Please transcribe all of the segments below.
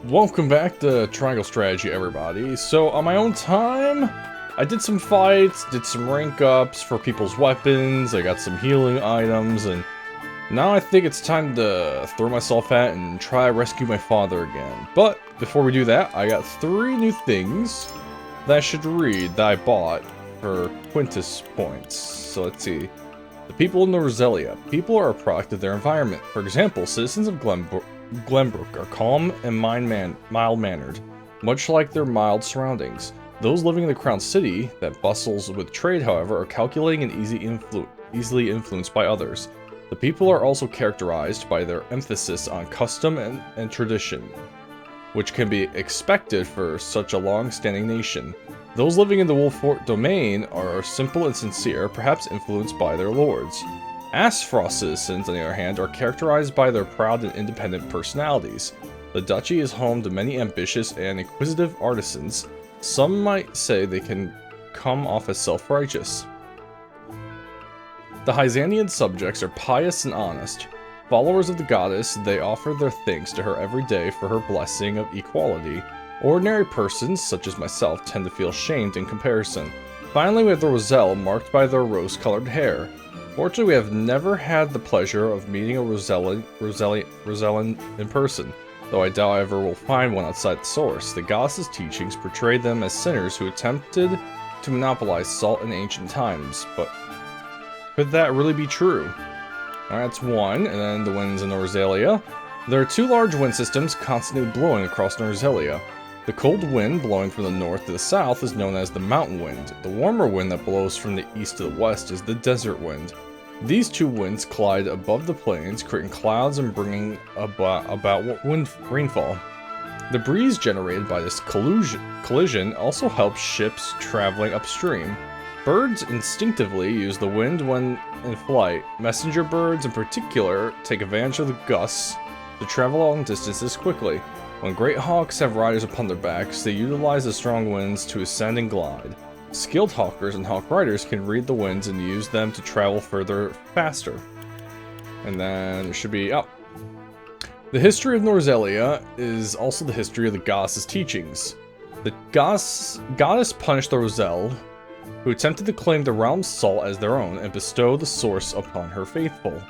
Welcome back to Triangle Strategy, everybody. So, on my own time, I did some fights, did some rank ups for people's weapons, I got some healing items, and now I think it's time to throw myself at and try to rescue my father again. But, before we do that, I got 3 new things that I should read that I bought for Quintus points. So, let's see. The people in the Roselia. People are a product of their environment. For example, citizens of Glenbrook are calm and mild-mannered, much like their mild surroundings. Those living in the Crown City, that bustles with trade, however, are calculating and easily influenced by others. The people are also characterized by their emphasis on custom and tradition, which can be expected for such a long-standing nation. Those living in the Wolfort domain are simple and sincere, perhaps influenced by their lords. Asfrost citizens, on the other hand, are characterized by their proud and independent personalities. The duchy is home to many ambitious and inquisitive artisans. Some might say they can come off as self-righteous. The Hyzantian subjects are pious and honest. Followers of the goddess, they offer their thanks to her every day for her blessing of equality. Ordinary persons, such as myself, tend to feel shamed in comparison. Finally, we have the Roselle, marked by their rose-colored hair. Fortunately, we have never had the pleasure of meeting a Rosellan in person, though I doubt I ever will find one outside the source. The goddess's teachings portray them as sinners who attempted to monopolize salt in ancient times, but could that really be true? Alright, that's one, and then the winds in Norzelia. There are 2 large wind systems constantly blowing across Norzelia. The cold wind blowing from the north to the south is known as the mountain wind. The warmer wind that blows from the east to the west is the desert wind. These 2 winds collide above the plains, creating clouds and bringing about rainfall. The breeze generated by this collision also helps ships traveling upstream. Birds instinctively use the wind when in flight. Messenger birds in particular take advantage of the gusts to travel long distances quickly. When great hawks have riders upon their backs, they utilize the strong winds to ascend and glide. Skilled hawkers and hawk riders can read the winds and use them to travel further faster. And then it should be up. The history of Norzelia is also the history of the goddess's teachings. The goddess punished the Roselle, who attempted to claim the realm's salt as their own and bestow the source upon her faithful.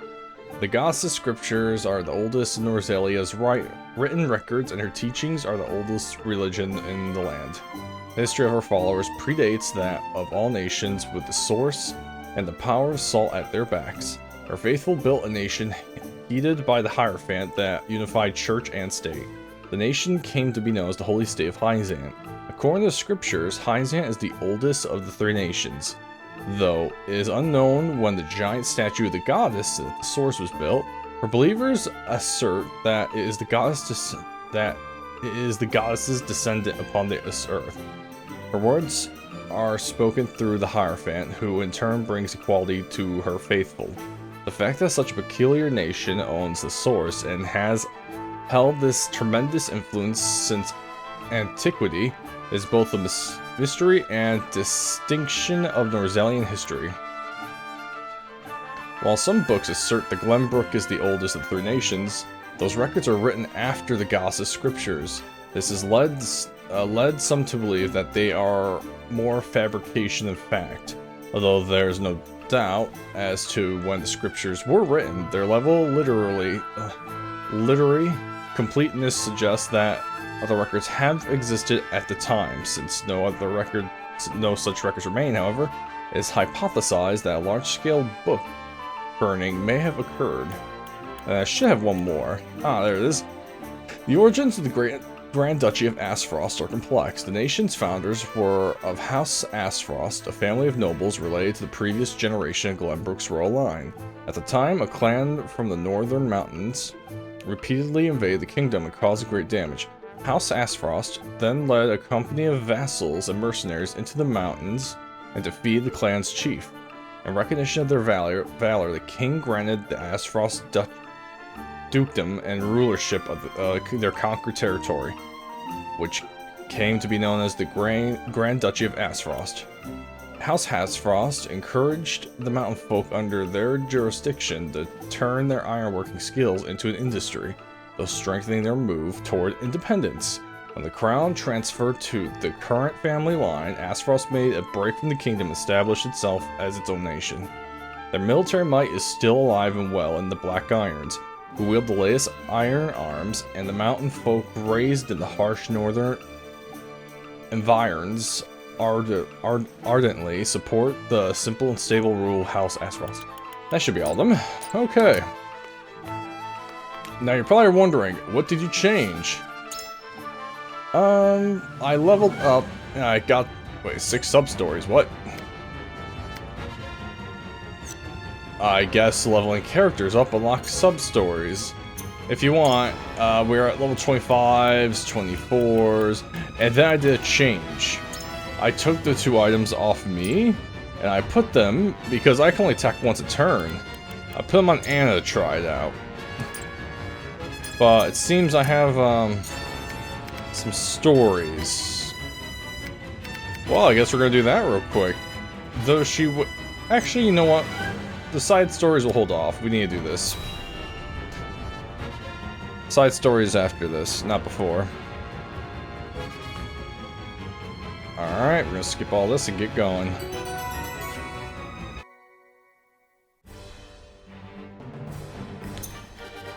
The goddess's scriptures are the oldest in Norzelia's written records, and her teachings are the oldest religion in the land. The history of her followers predates that of all nations, with the source and the power of salt at their backs. Her faithful built a nation heeded by the Hierophant that unified church and state. The nation came to be known as the Holy State of Hyzant. According to the scriptures, Hyzant is the oldest of the 3 nations. Though it is unknown when the giant statue of the goddess at the source was built, her believers assert that it is the goddess's descendant upon this earth. Her words are spoken through the Hierophant, who in turn brings equality to her faithful. The fact that such a peculiar nation owns the source and has held this tremendous influence since antiquity is both a mystery and distinction of Norzelian history. While some books assert that Glenbrook is the oldest of the 3 nations, those records are written after the goddess's scriptures. This has led some to believe that they are more fabrication than fact. Although there is no doubt as to when the scriptures were written, their level literary completeness suggests that other records have existed at the time. Since no such records remain, however, it is hypothesized that a large-scale book burning may have occurred. I should have one more. There it is. The origins of the Grand Duchy of Asfrost are complex. The nation's founders were of House Asfrost, a family of nobles related to the previous generation of Glenbrook's royal line. At the time, a clan from the northern mountains repeatedly invaded the kingdom and caused great damage. House Asfrost then led a company of vassals and mercenaries into the mountains and defeated the clan's chief. In recognition of their valor, the king granted the Asfrost dukedom and rulership of their conquered territory, which came to be known as the Grand Duchy of Asfrost. House Asfrost encouraged the mountain folk under their jurisdiction to turn their ironworking skills into an industry. thus strengthening their move toward independence. When the crown transferred to the current family line, Azeroth made a break from the kingdom and established itself as its own nation. Their military might is still alive and well in the Black Irons, who wield the latest iron arms, and the mountain folk raised in the harsh northern environs ardently support the simple and stable rule of House Azeroth. That should be all of them. Okay. Now you're probably wondering, what did you change? I leveled up, and I got, 6 sub-stories, what? I guess leveling characters up unlocks sub-stories. If you want, we're at level 25s, 24s, and then I did a change. I took the 2 items off me, and I put them, because I can only attack once a turn, I put them on Anna to try it out. But it seems I have, some stories. Well, I guess we're gonna do that real quick. Though she would... Actually, you know what? The side stories will hold off. We need to do this. Side stories after this, not before. Alright, we're gonna skip all this and get going.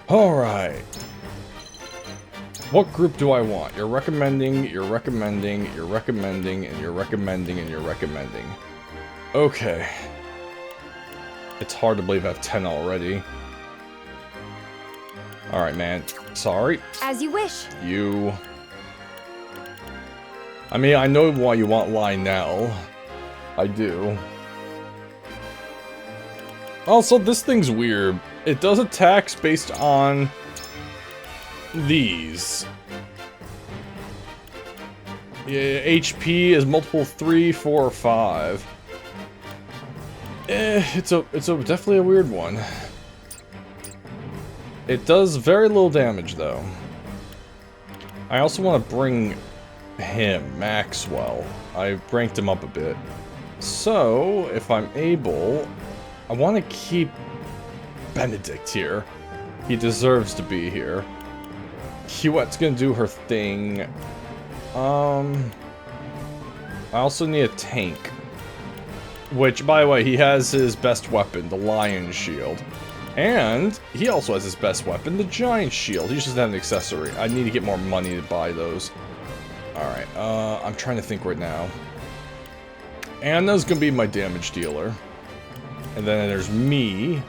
Alright. What group do I want? You're recommending, you're recommending, you're recommending, and you're recommending, and you're recommending. Okay. It's hard to believe I have 10 already. Alright, man. Sorry. As you wish. You... I mean, I know why you want Lionel. I do. Also, this thing's weird. It does attacks based on... these. Yeah, HP is multiple 3, 4, or 5. It's definitely a weird one. It does very little damage, though. I also want to bring him, Maxwell. I ranked him up a bit. So, if I'm able, I want to keep Benedict here. He deserves to be here. Huette's gonna do her thing. I also need a tank. Which, by the way, he has his best weapon, the Lion Shield. And he also has his best weapon, the Giant Shield. He just doesn't have an accessory. I need to get more money to buy those. Alright, I'm trying to think right now. Anna's gonna be my damage dealer. And then there's me.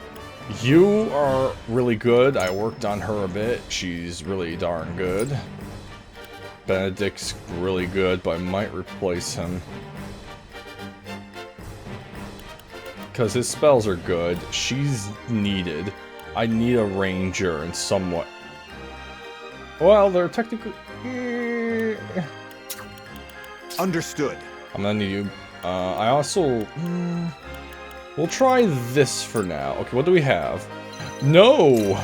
You are really good. I worked on her a bit. She's really darn good. Benedict's really good, but I might replace him. Because his spells are good. She's needed. I need a ranger and somewhat... Well, they're technically... Understood. I'm gonna need you. I also... We'll try this for now. Okay, what do we have? No!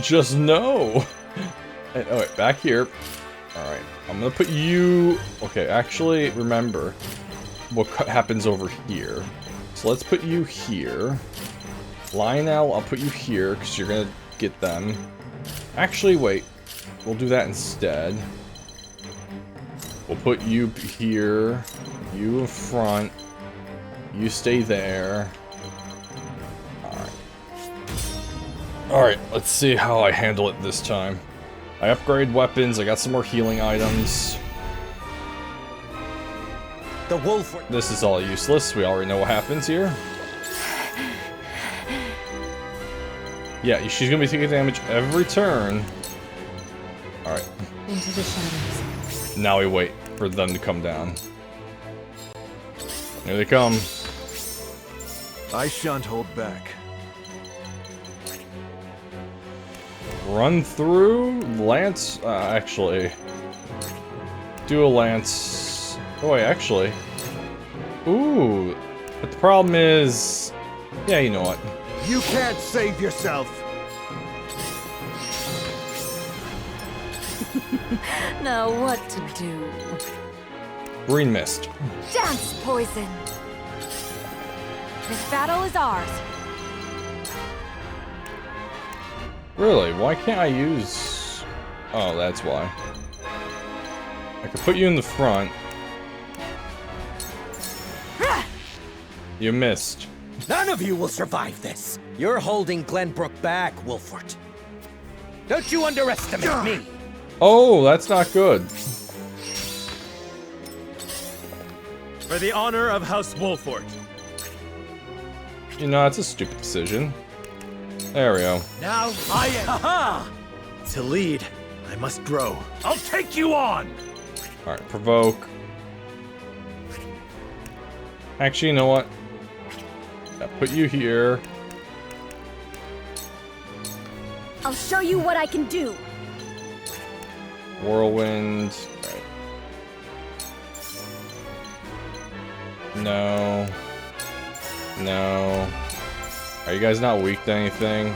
Just no! And, oh, wait, back here. Alright, I'm gonna put you... Okay, actually, remember what happens over here. So let's put you here. Lionel, I'll put you here, because you're gonna get them. Actually, wait. We'll do that instead. We'll put you here. You in front. You stay there. Alright. Alright, let's see how I handle it this time. I upgrade weapons, I got some more healing items. The wolf. This is all useless, we already know what happens here. Yeah, she's gonna be taking damage every turn. Alright. Into the shadows. Now we wait for them to come down. Here they come. I shan't hold back. Run through? Lance? Actually. Do a lance. Oh wait, actually. Ooh. But the problem is... Yeah, you know what. You can't save yourself. Now what to do? Green mist. Dance poison! This battle is ours. Really? Why can't I use... Oh, that's why. I could put you in the front. You missed. None of you will survive this. You're holding Glenbrook back, Wolford. Don't you underestimate me. Oh, that's not good. For the honor of House Wolford. You know, that's a stupid decision. There we go. Now I am. Haha! To lead, I must grow. I'll take you on! Alright, provoke. Actually, you know what? I'll put you here. I'll show you what I can do. Whirlwind. Right. No. No. Are you guys not weak to anything?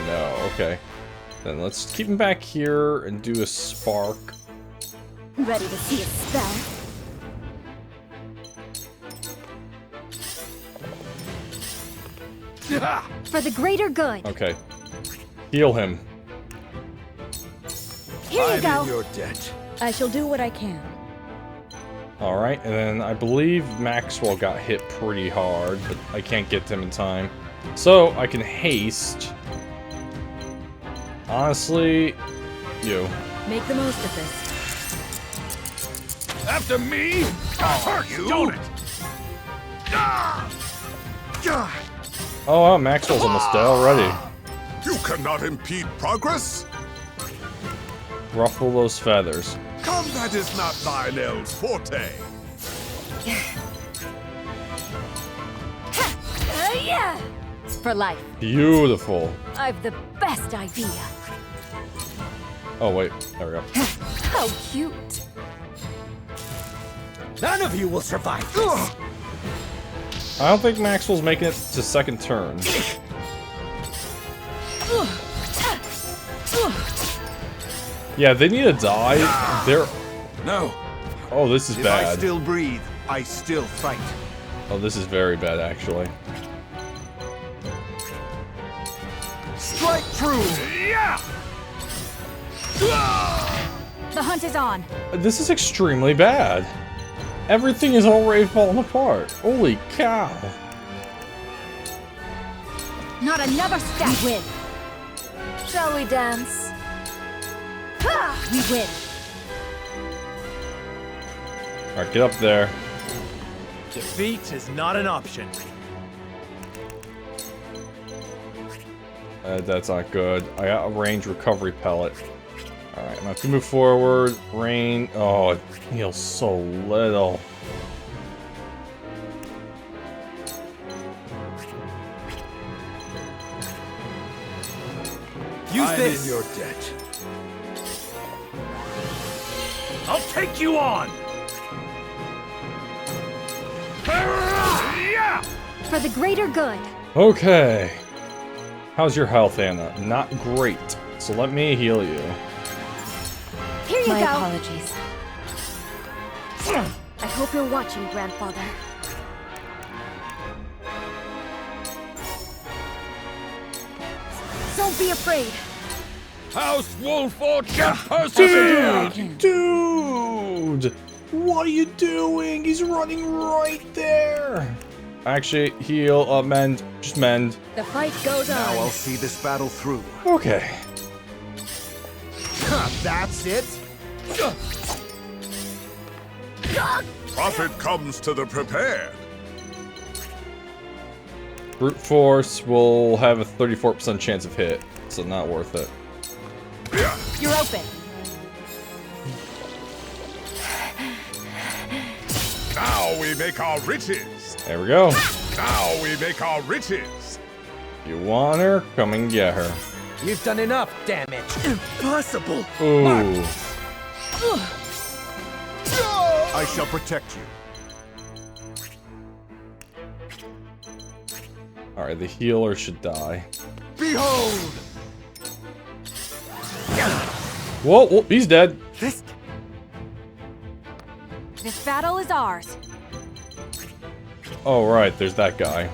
No, okay. Then let's keep him back here and do a spark. Ready to see a spell? For the greater good. Okay. Heal him. Here you I'm go. in your debt. I shall do what I can. Alright, and then I believe Maxwell got hit pretty hard, but I can't get to him in time. So, I can haste. Honestly, you. Make the most of this. After me? Hurt you? Don't it! Oh, wow, Maxwell's almost dead already. You cannot impede progress. Ruffle those feathers. Combat is not thine elves' forte. Yeah! For life. Beautiful. I've the best idea. Oh, wait. There we go. How cute. None of you will survive this. I don't think Maxwell's making it to second turn. Yeah, they need to die. They're... No. Oh, this is If I bad. still breathe, I still fight. Oh, this is very bad, actually. Strike true! Yeah! The hunt is on. This is extremely bad. Everything is already falling apart. Holy cow. Not another step. We win. Shall we dance? We win. Alright, get up there. Defeat is not an option. That's not good. I got a range recovery pellet. Alright, I'm gonna have to move forward. Rain. Oh, it heals so little. Use I'm this. in your debt. I'll take you on! Yeah! For the greater good. Okay. How's your health, Anna? Not great. So let me heal you. Here you My go. apologies. I hope you're watching, Grandfather. Don't be afraid. House Wolford can Dude! What are you doing? He's running right there! Actually, heal, mend. Just mend. The fight goes Now I'll on. see this battle through. Okay. That's it? Profit comes to the prepared. Brute force will have a 34% chance of hit, so not worth it. You're open. Now we make our riches. There we go. Now we make our riches. You want her? Come and get her. You've done enough damage. Impossible! Ooh. I shall protect you. Alright, the healer should die. Behold! Whoa, whoa, he's dead. This This battle is ours. Oh, right, there's that guy.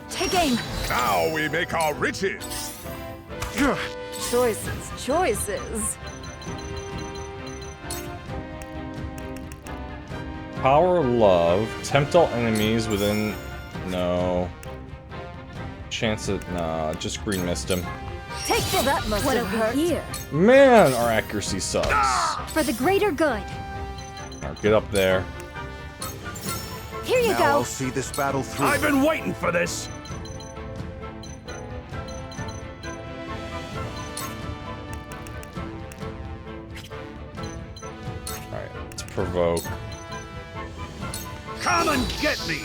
Take aim. Now we make our riches. Choices, choices. Power love. Tempt all enemies within... No. Chance it... Nah, just green missed him. Take this. That must have hurt. Here. Man, our accuracy sucks. For the greater good. Alright, get up there. Here you Now go. I'll see this battle through. I've been waiting for this. Alright, let's provoke. Come and get me.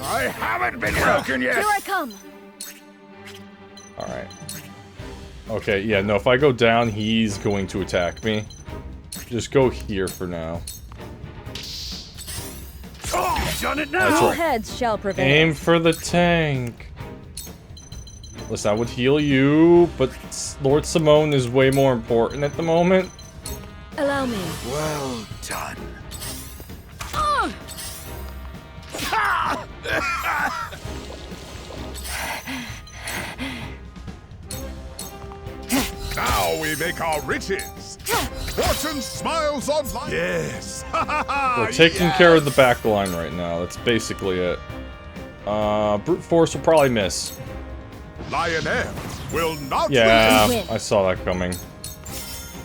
I haven't been broken yet. Here I come. Alright. Okay, yeah, no, if I go down, he's going to attack me. Just go here for now. Oh, you've done it now. That's All right. heads shall prevail. Aim for the tank. Listen, I would heal you, but Lord Simone is way more important at the moment. Allow me. Well done. Now we make our riches. Fortune smiles on life. Yes. We're taking care of the back line right now. That's basically it. Brute force will probably miss. Lionel will not Yeah, win. I saw that coming.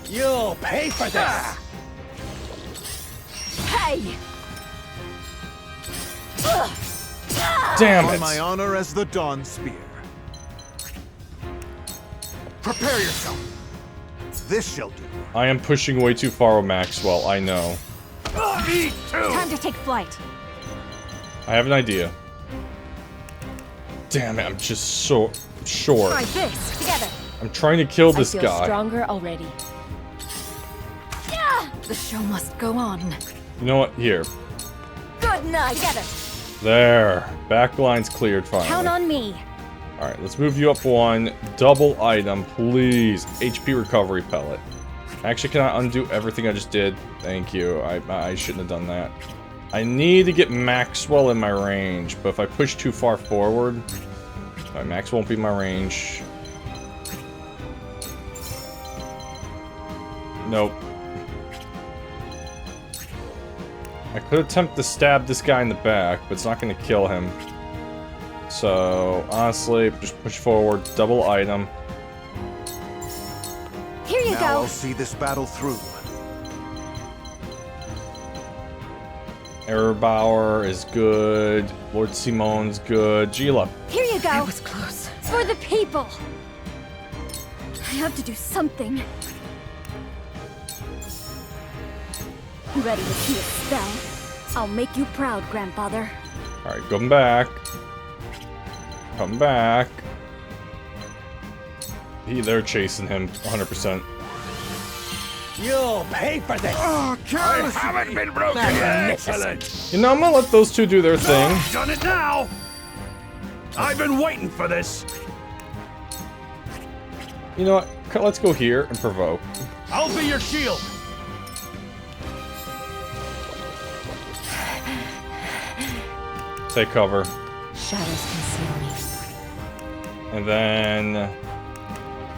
You'll pay for this. Hey! Damn On it! my honor as the Dawn Spear. Prepare yourself. This shall do. I am pushing way too far with Maxwell, I know. Me too. Time to take flight. I have an idea. Damn it, I'm just so short. Try this together. I'm trying to kill this I feel guy. stronger already. The show must go on. You know what? Here. Good night. Together. There. Backline's cleared finally. Count on me. Alright, let's move you up one. Double item, please. HP recovery pellet. Actually, can I undo everything I just did? Thank you. I shouldn't have done that. I need to get Maxwell in my range, but if I push too far forward... Alright, Max won't be in my range. Nope. I could attempt to stab this guy in the back, but it's not going to kill him. So, honestly, just push forward, double item. Here you Now go. I'll see this battle through. Erebauer is good. Lord Simone's good. Gila. Here you go. It was close. For the people. I have to do something. Ready to see a spell? I'll make you proud, grandfather. Alright, come back. Come back. They're chasing him 100%. You'll pay for this. Oh, I haven't been broken yet. Excellent. You know, I'm gonna let those two do their thing. You've done it now. I've been waiting for this. You know what? Let's go here and provoke. I'll be your shield. Take cover. Shadows conceal me. And then...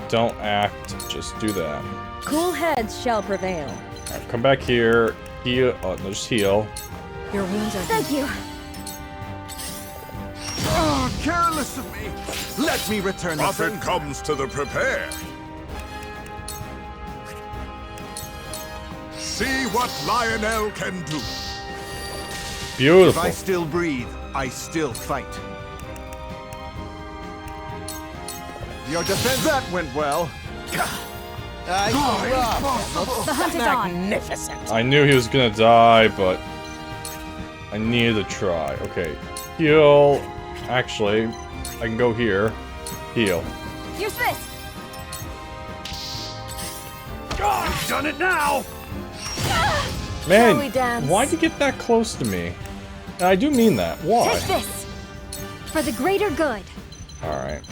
Don't act, just do that. Cool heads shall prevail. Alright, come back here. Heal. Oh, no, just heal. Your wounds are... Thank you. Oh, careless of me. Let me return the Often comes to the prepared. See what Lionel can do. If Beautiful. I still breathe, I still fight. Your defense... That went well. The hunt is on. Magnificent. I knew he was gonna die, but I needed to try. Okay, heal. Actually, I can go here. Heal. Here's this. You've done it now. Shall we Man, dance? why'd you get that close to me? And I do mean that. Why? Take this. For the greater good. Alright.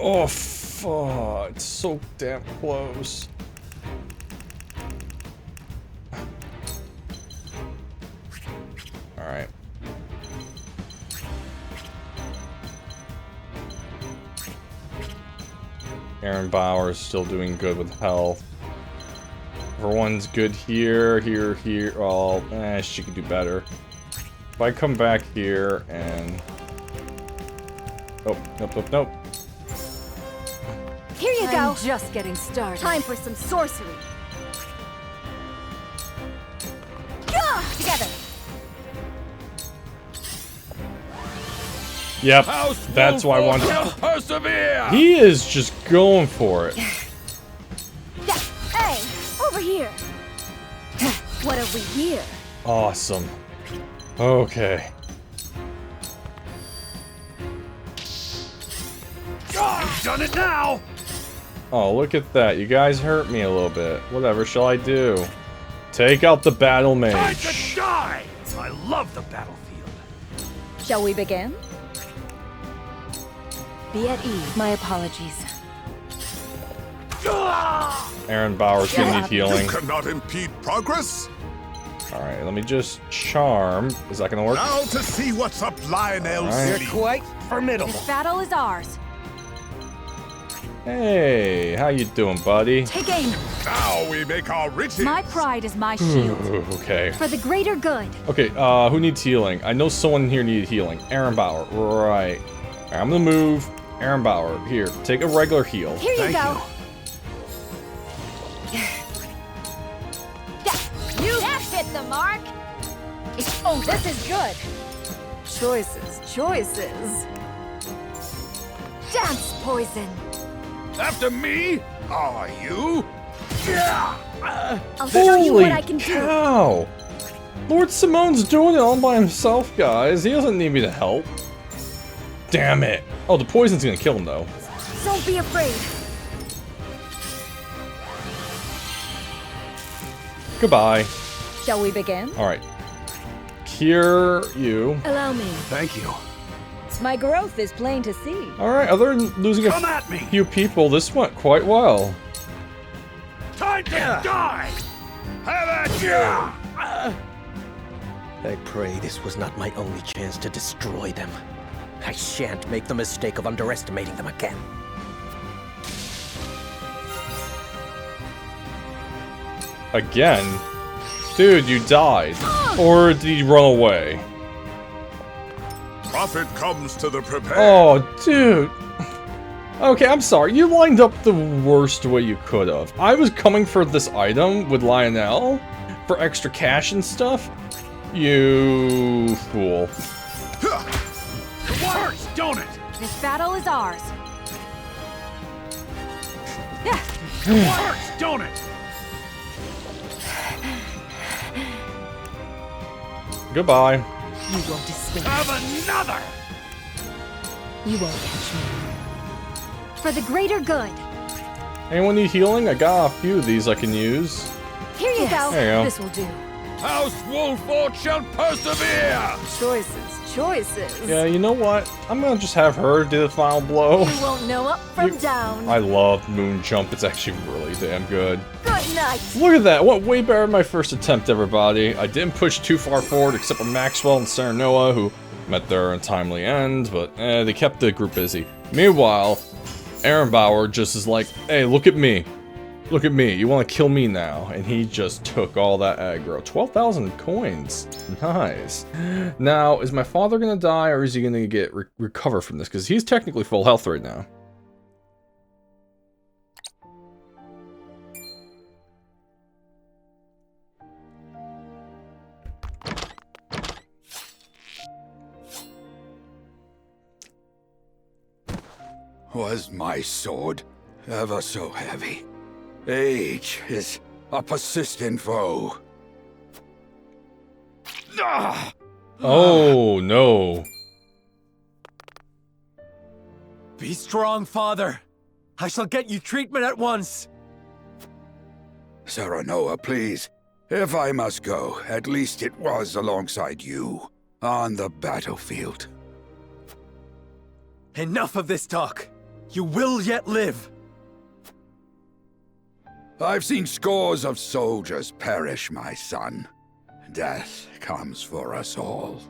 Oh, fuck. It's so damn close. Alright. Aaron Bauer is still doing good with health. Everyone's good here, here. Oh, she could do better. If I come back here and... Oh, nope. Here you go. I'm just getting started. Time for some sorcery. Gah! Together. Yep, that's why I wanted to persevere. He is just going for it. Yeah. Hey, over here. What have we here? Awesome. Okay. You've done it now! Oh, look at that. You guys hurt me a little bit. Whatever shall I do? Take out the battle Time mage. to die! I love the battlefield. Shall we begin? Be at ease. My apologies. Aaron Bauer's gonna need healing. You cannot impede progress. Alright, let me just charm. Is that gonna work? Now to see what's up Lionel's All right. You're sleeve. quite formidable. This battle is ours. Hey, how you doing, buddy? Take aim. Now we make our riches. My pride is my shield. Okay. For the greater good. Okay, who needs healing? I know someone here needed healing. Aaron Bauer. Right. Alright, I'm gonna move. Aaron Bauer, here, take a regular heal. Here you go. That hit the mark. Oh, this is good. Choices. Dance poison. After me? Are you? I'll show you Holy what I can do. cow! Lord Simone's doing it all by himself, guys. He doesn't need me to help. Damn it. Oh, the poison's gonna kill him, though. Don't be afraid. Goodbye. Shall we begin? Alright. Cure you. Allow me. Thank you. My growth is plain to see. Alright, other than losing Come at me! few people, this went quite well. Time to die! Have at you! I pray this was not my only chance to destroy them. I shan't make the mistake of underestimating them again. Again? Dude, you died. Or did he run away? Profit comes to the prepared. Oh, dude. Okay, I'm sorry. You lined up the worst way you could have. I was coming for this item with Lionel for extra cash and stuff. You fool. It hurts, don't it? This battle is ours. It hurts, don't it? Goodbye. You won't escape. Have another! You won't catch me. For the greater good. Anyone need healing? I got a few of these I can use. Here you go. There you go. This will do. House Wolford shall persevere. Choices. Yeah, you know what? I'm gonna just have her do the final blow. You won't know up from down. I love Moon Jump. It's actually really damn good. Good night. Look at that. What way better than my first attempt, everybody. I didn't push too far forward except for Maxwell and Sarah Noah, who met their untimely end, but they kept the group busy. Meanwhile, Aaron Bauer just is like, hey, look at me. Look at me. You want to kill me now? And he just took all that aggro. 12,000 coins. Nice. Now, is my father going to die, or is he going to get recover from this? Because he's technically full health right now. Was my sword ever so heavy? Age is a persistent foe. Ah! Oh, no. Be strong, father. I shall get you treatment at once. Serenoa, please. If I must go, at least it was alongside you, on the battlefield. Enough of this talk. You will yet live. I've seen scores of soldiers perish, my son. Death comes for us all.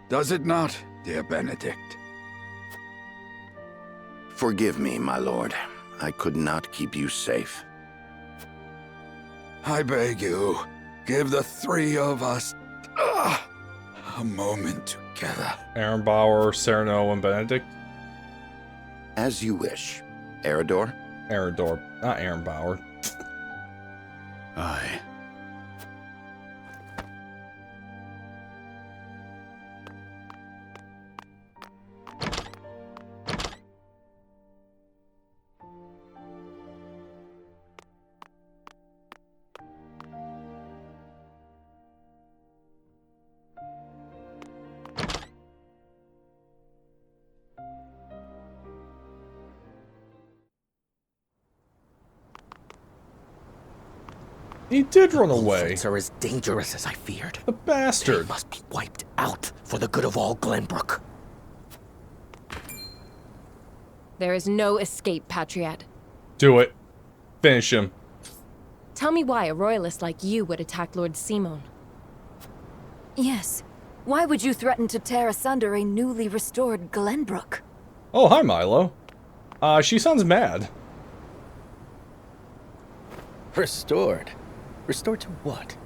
Does it not, dear Benedict? Forgive me, my lord. I could not keep you safe. I beg you, give the three of us a moment together. Aaron Bauer, Sereno, and Benedict. As you wish. Eridor? Eridor, not Aaron Bauer. Aye. He did run The away. Wolfrits are as dangerous as I feared. The They bastard. must be wiped out for the good of all Glenbrook. There is no escape, Patriot. Do it. Finish him. Tell me why a royalist like you would attack Lord Simon. Yes. Why would you threaten to tear asunder a newly restored Glenbrook? Oh, hi, Milo. She sounds mad. Restored? Restored to what?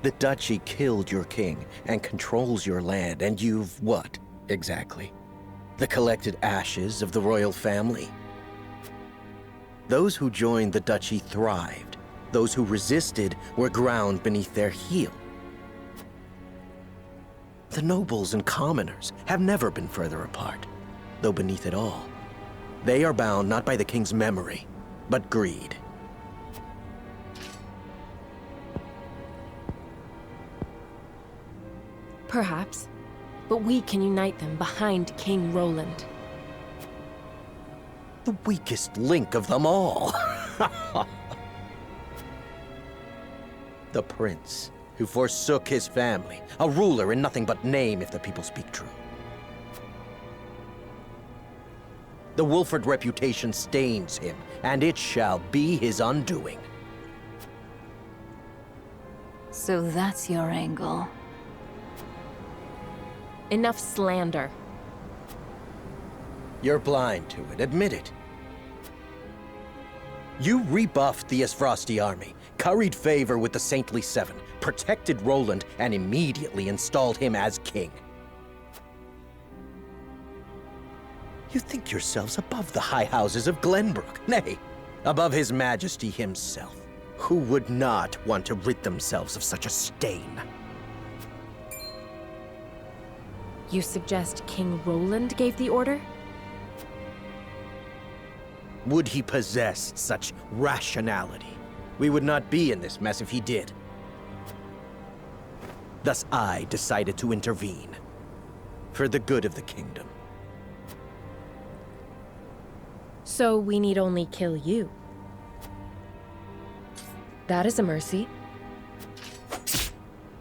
The duchy killed your king and controls your land, and you've what, exactly? The collected ashes of the royal family? Those who joined the duchy thrived. Those who resisted were ground beneath their heel. The nobles and commoners have never been further apart, though beneath it all, they are bound not by the king's memory, but greed. Perhaps. But we can unite them behind King Roland. The weakest link of them all. The prince who forsook his family, a ruler in nothing but name if the people speak true. The Wolford reputation stains him, and it shall be his undoing. So that's your angle. Enough slander. You're blind to it, admit it. You rebuffed the Isfrosti army, curried favor with the Saintly Seven, protected Roland, and immediately installed him as king. You think yourselves above the high houses of Glenbrook, nay, above his majesty himself. Who would not want to rid themselves of such a stain? You suggest King Roland gave the order? Would he possess such rationality? We would not be in this mess if he did. Thus I decided to intervene, for the good of the kingdom. So we need only kill you. That is a mercy.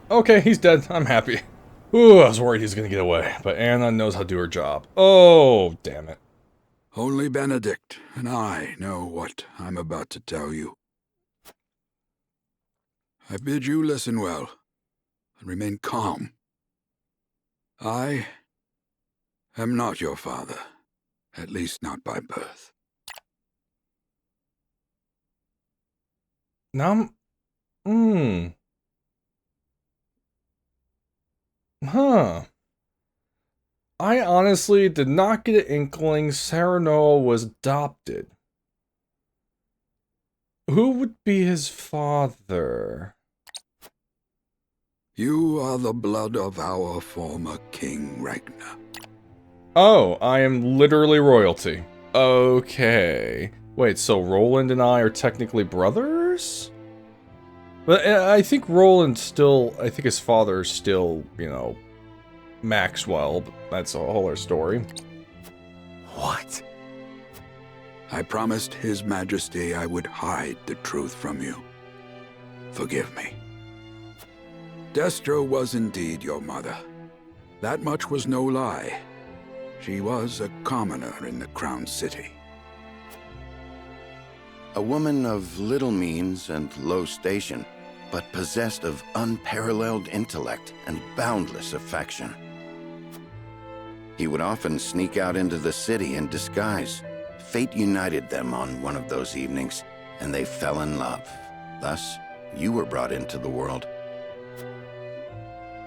Okay, he's dead. I'm happy. Ooh, I was worried he was gonna get away, but Anna knows how to do her job. Oh, damn it. Only Benedict and I know what I'm about to tell you. I bid you listen well and remain calm. I am not your father, at least not by birth. Now Huh. I honestly did not get an inkling Sereno was adopted. Who would be his father? You are the blood of our former king, Ragnar. Oh, I am literally royalty. Okay. Wait, so Roland and I are technically brothers? But I think I think his father is still, you know, Maxwell, but that's a whole other story. What? I promised His Majesty I would hide the truth from you. Forgive me. Destro was indeed your mother. That much was no lie. She was a commoner in the Crown City. A woman of little means and low station, but possessed of unparalleled intellect and boundless affection. He would often sneak out into the city in disguise. Fate united them on one of those evenings, and they fell in love. Thus, you were brought into the world.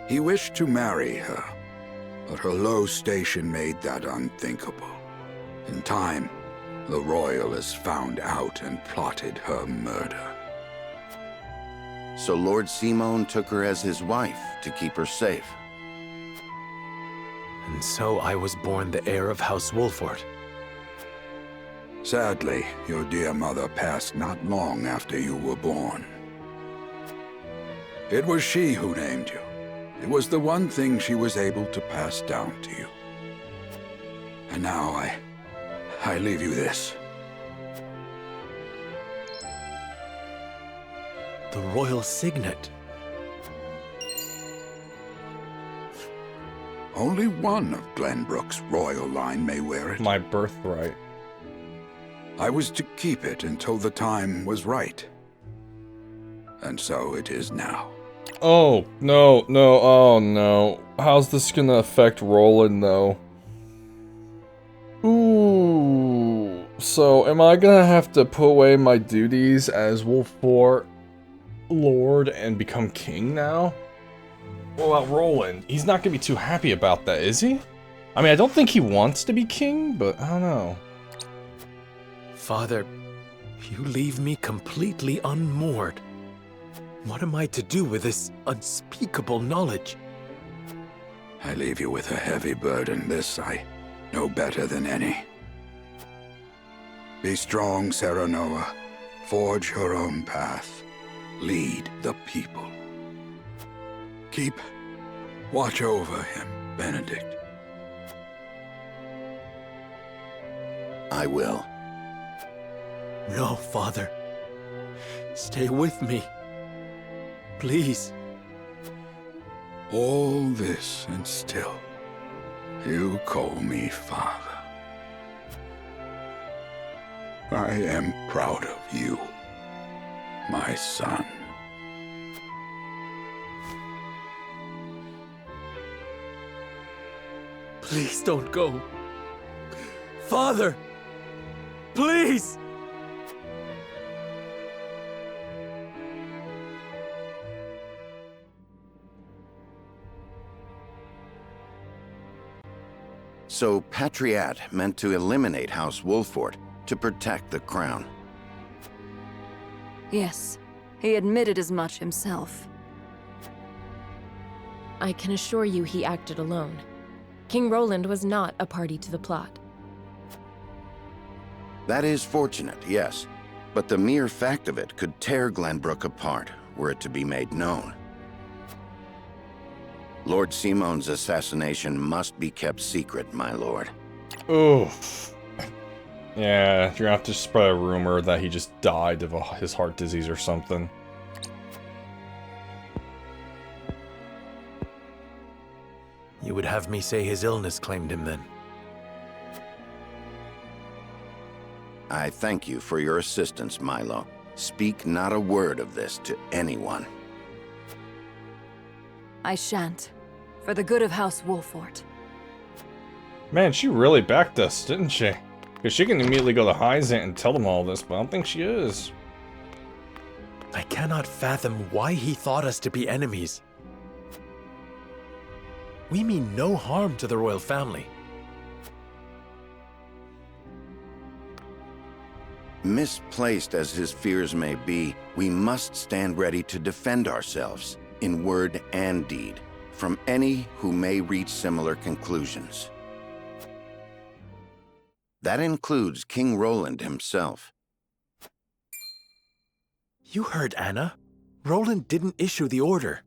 He wished to marry her, but her low station made that unthinkable. In time, the Royalists found out and plotted her murder. So Lord Simon took her as his wife to keep her safe. And so I was born the heir of House Wolford. Sadly, your dear mother passed not long after you were born. It was she who named you. It was the one thing she was able to pass down to you. And now I leave you this. The royal signet. Only one of Glenbrook's royal line may wear it. My birthright. I was to keep it until the time was right. And so it is now. Oh, no, oh no. How's this gonna affect Roland, though? Ooh. So, am I gonna have to put away my duties as Wolford Lord and become king now? What about Roland? He's not gonna be too happy about that, is he? I mean, I don't think he wants to be king, but I don't know. Father, you leave me completely unmoored. What am I to do with this unspeakable knowledge? I leave you with a heavy burden. This I know better than any. Be strong, Serenoa. Forge your own path. Lead the people. Keep watch over him, Benedict. I will. No, Father. Stay with me. Please. All this and still, you call me father. I am proud of you, my son. Please don't go. Father! Please! So Patriat meant to eliminate House Wolford to protect the crown. Yes, he admitted as much himself. I can assure you he acted alone. King Roland was not a party to the plot. That is fortunate, yes, but the mere fact of it could tear Glenbrook apart were it to be made known. Lord Simon's assassination must be kept secret, my lord. Oof. Yeah, you're gonna have to spread a rumor that he just died of his heart disease or something. You would have me say his illness claimed him then? I thank you for your assistance, Milo. Speak not a word of this to anyone. I shan't. For the good of House Wolford. Man, she really backed us, didn't she? Because she can immediately go to Hyzant and tell them all this, but I don't think she is. I cannot fathom why he thought us to be enemies. We mean no harm to the royal family. Misplaced as his fears may be, we must stand ready to defend ourselves, in word and deed, from any who may reach similar conclusions. That includes King Roland himself. You heard Anna. Roland didn't issue the order.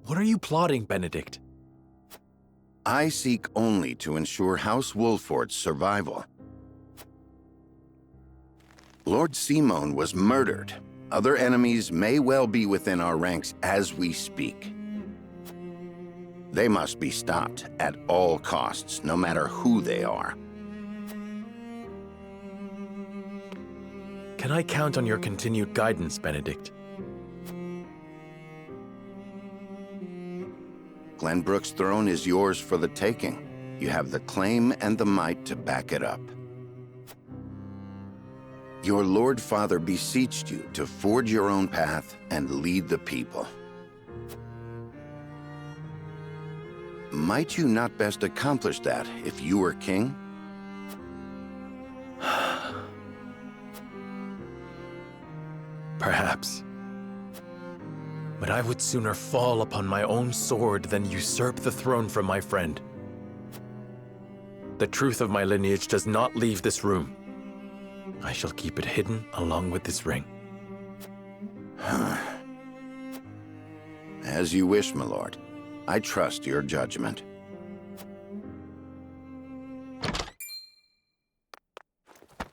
What are you plotting, Benedict? I seek only to ensure House Wolford's survival. Lord Simon was murdered. Other enemies may well be within our ranks as we speak. They must be stopped at all costs, no matter who they are. Can I count on your continued guidance, Benedict? Glenbrook's throne is yours for the taking. You have the claim and the might to back it up. Your Lord Father beseeched you to forge your own path and lead the people. Might you not best accomplish that if you were king? Perhaps. But I would sooner fall upon my own sword than usurp the throne from my friend. The truth of my lineage does not leave this room. I shall keep it hidden along with this ring. As you wish, my lord. I trust your judgment.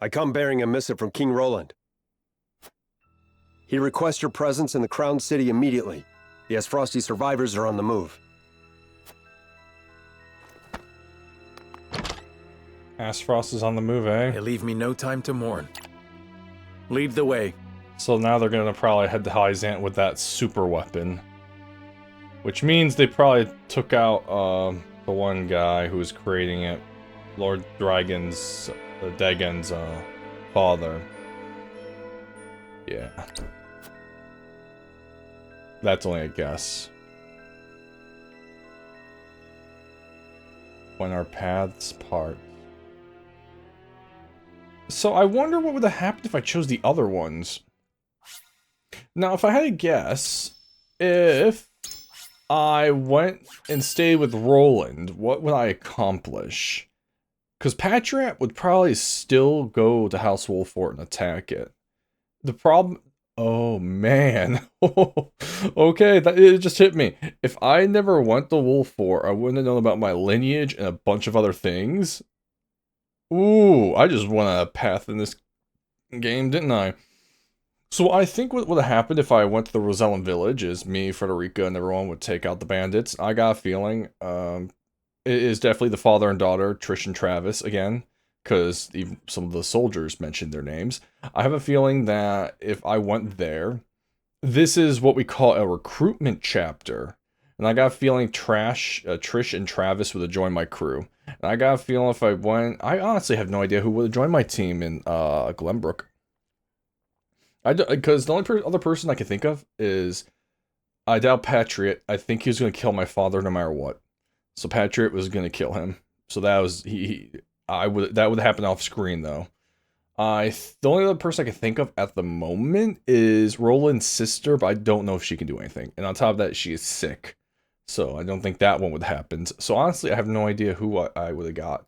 I come bearing a missive from King Roland. He requests your presence in the Crown City immediately. The Frosty survivors are on the move. Frost is on the move, eh? They leave me no time to mourn. Lead the way. So now they're gonna probably head to Hyzant with that super weapon. Which means they probably took out the one guy who was creating it. Lord Dagon's father. Yeah. That's only a guess. When our paths part. So I wonder what would have happened if I chose the other ones. Now, if I had to guess, if I went and stayed with Roland, what would I accomplish? Because Patrat would probably still go to House Wolfort and attack it. The problem... Oh, man. Okay, it just hit me. If I never went to Wolfort, I wouldn't have known about my lineage and a bunch of other things. Ooh, I just went a path in this game, didn't I? So I think what would have happened if I went to the Rosellan village is me, Frederica, and everyone would take out the bandits. I got a feeling it is definitely the father and daughter, Trish and Travis, again, because some of the soldiers mentioned their names. I have a feeling that if I went there, this is what we call a recruitment chapter. And I got a feeling Trish and Travis would have joined my crew. And I got a feeling if I went... I honestly have no idea who would have joined my team in Glenbrook. Because the only other person I can think of is... I doubt Patriot. I think he was going to kill my father no matter what. So Patriot was going to kill him. So that was... that would happen off screen, though. The only other person I can think of at the moment is Roland's sister, but I don't know if she can do anything. And on top of that, she is sick. So I don't think that one would happen. So honestly, I have no idea who I would have got.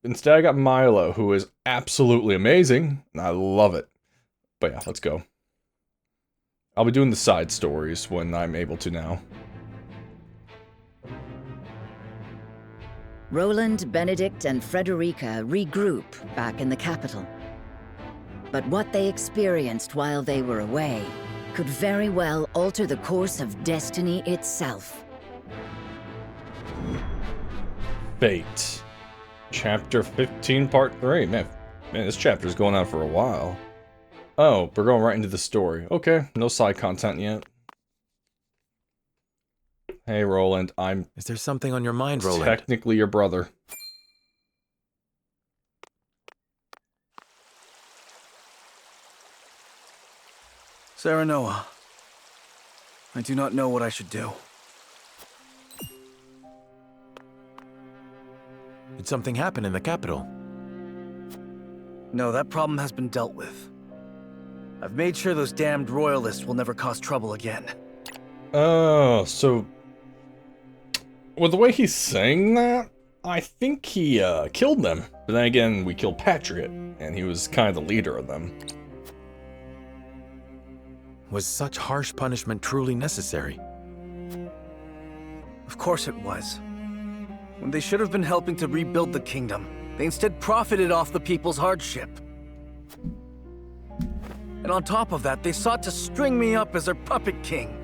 Instead, I got Milo, who is absolutely amazing, and I love it. But yeah, let's go. I'll be doing the side stories when I'm able to now. Roland, Benedict, and Frederica regroup back in the capital. But what they experienced while they were away could very well alter the course of destiny itself. Fate. Chapter 15, Part 3. Man, this chapter's going on for a while. Oh, we're going right into the story. Okay, no side content yet. Hey, Roland, Is there something on your mind, Roland? Technically your brother. Serenoa, I do not know what I should do. Did something happen in the capital? No, that problem has been dealt with. I've made sure those damned royalists will never cause trouble again. Oh, so... With the way he's saying that, I think he killed them. But then again, we killed Patriot, and he was kind of the leader of them. Was such harsh punishment truly necessary? Of course it was. When they should have been helping to rebuild the kingdom, they instead profited off the people's hardship. And on top of that, they sought to string me up as their puppet king.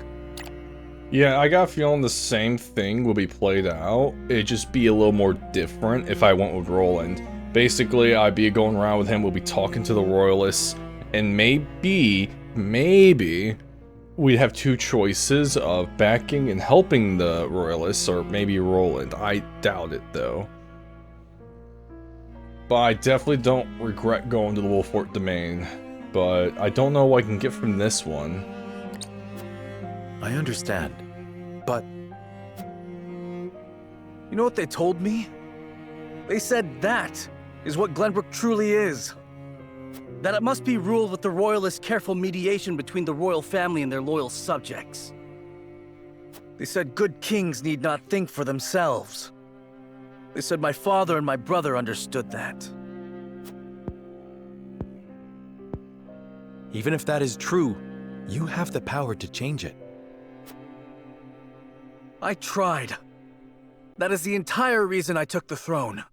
Yeah, I got a feeling the same thing will be played out. It'd just be a little more different if I went with Roland. Basically, I'd be going around with him, we'll be talking to the royalists, and maybe, we'd have two choices of backing and helping the Royalists, or maybe Roland. I doubt it, though. But I definitely don't regret going to the Wolfort Domain. But I don't know what I can get from this one. I understand, but... You know what they told me? They said that is what Glenbrook truly is. That it must be ruled with the Royalists' careful mediation between the royal family and their loyal subjects. They said good kings need not think for themselves. They said my father and my brother understood that. Even if that is true, you have the power to change it. I tried. That is the entire reason I took the throne.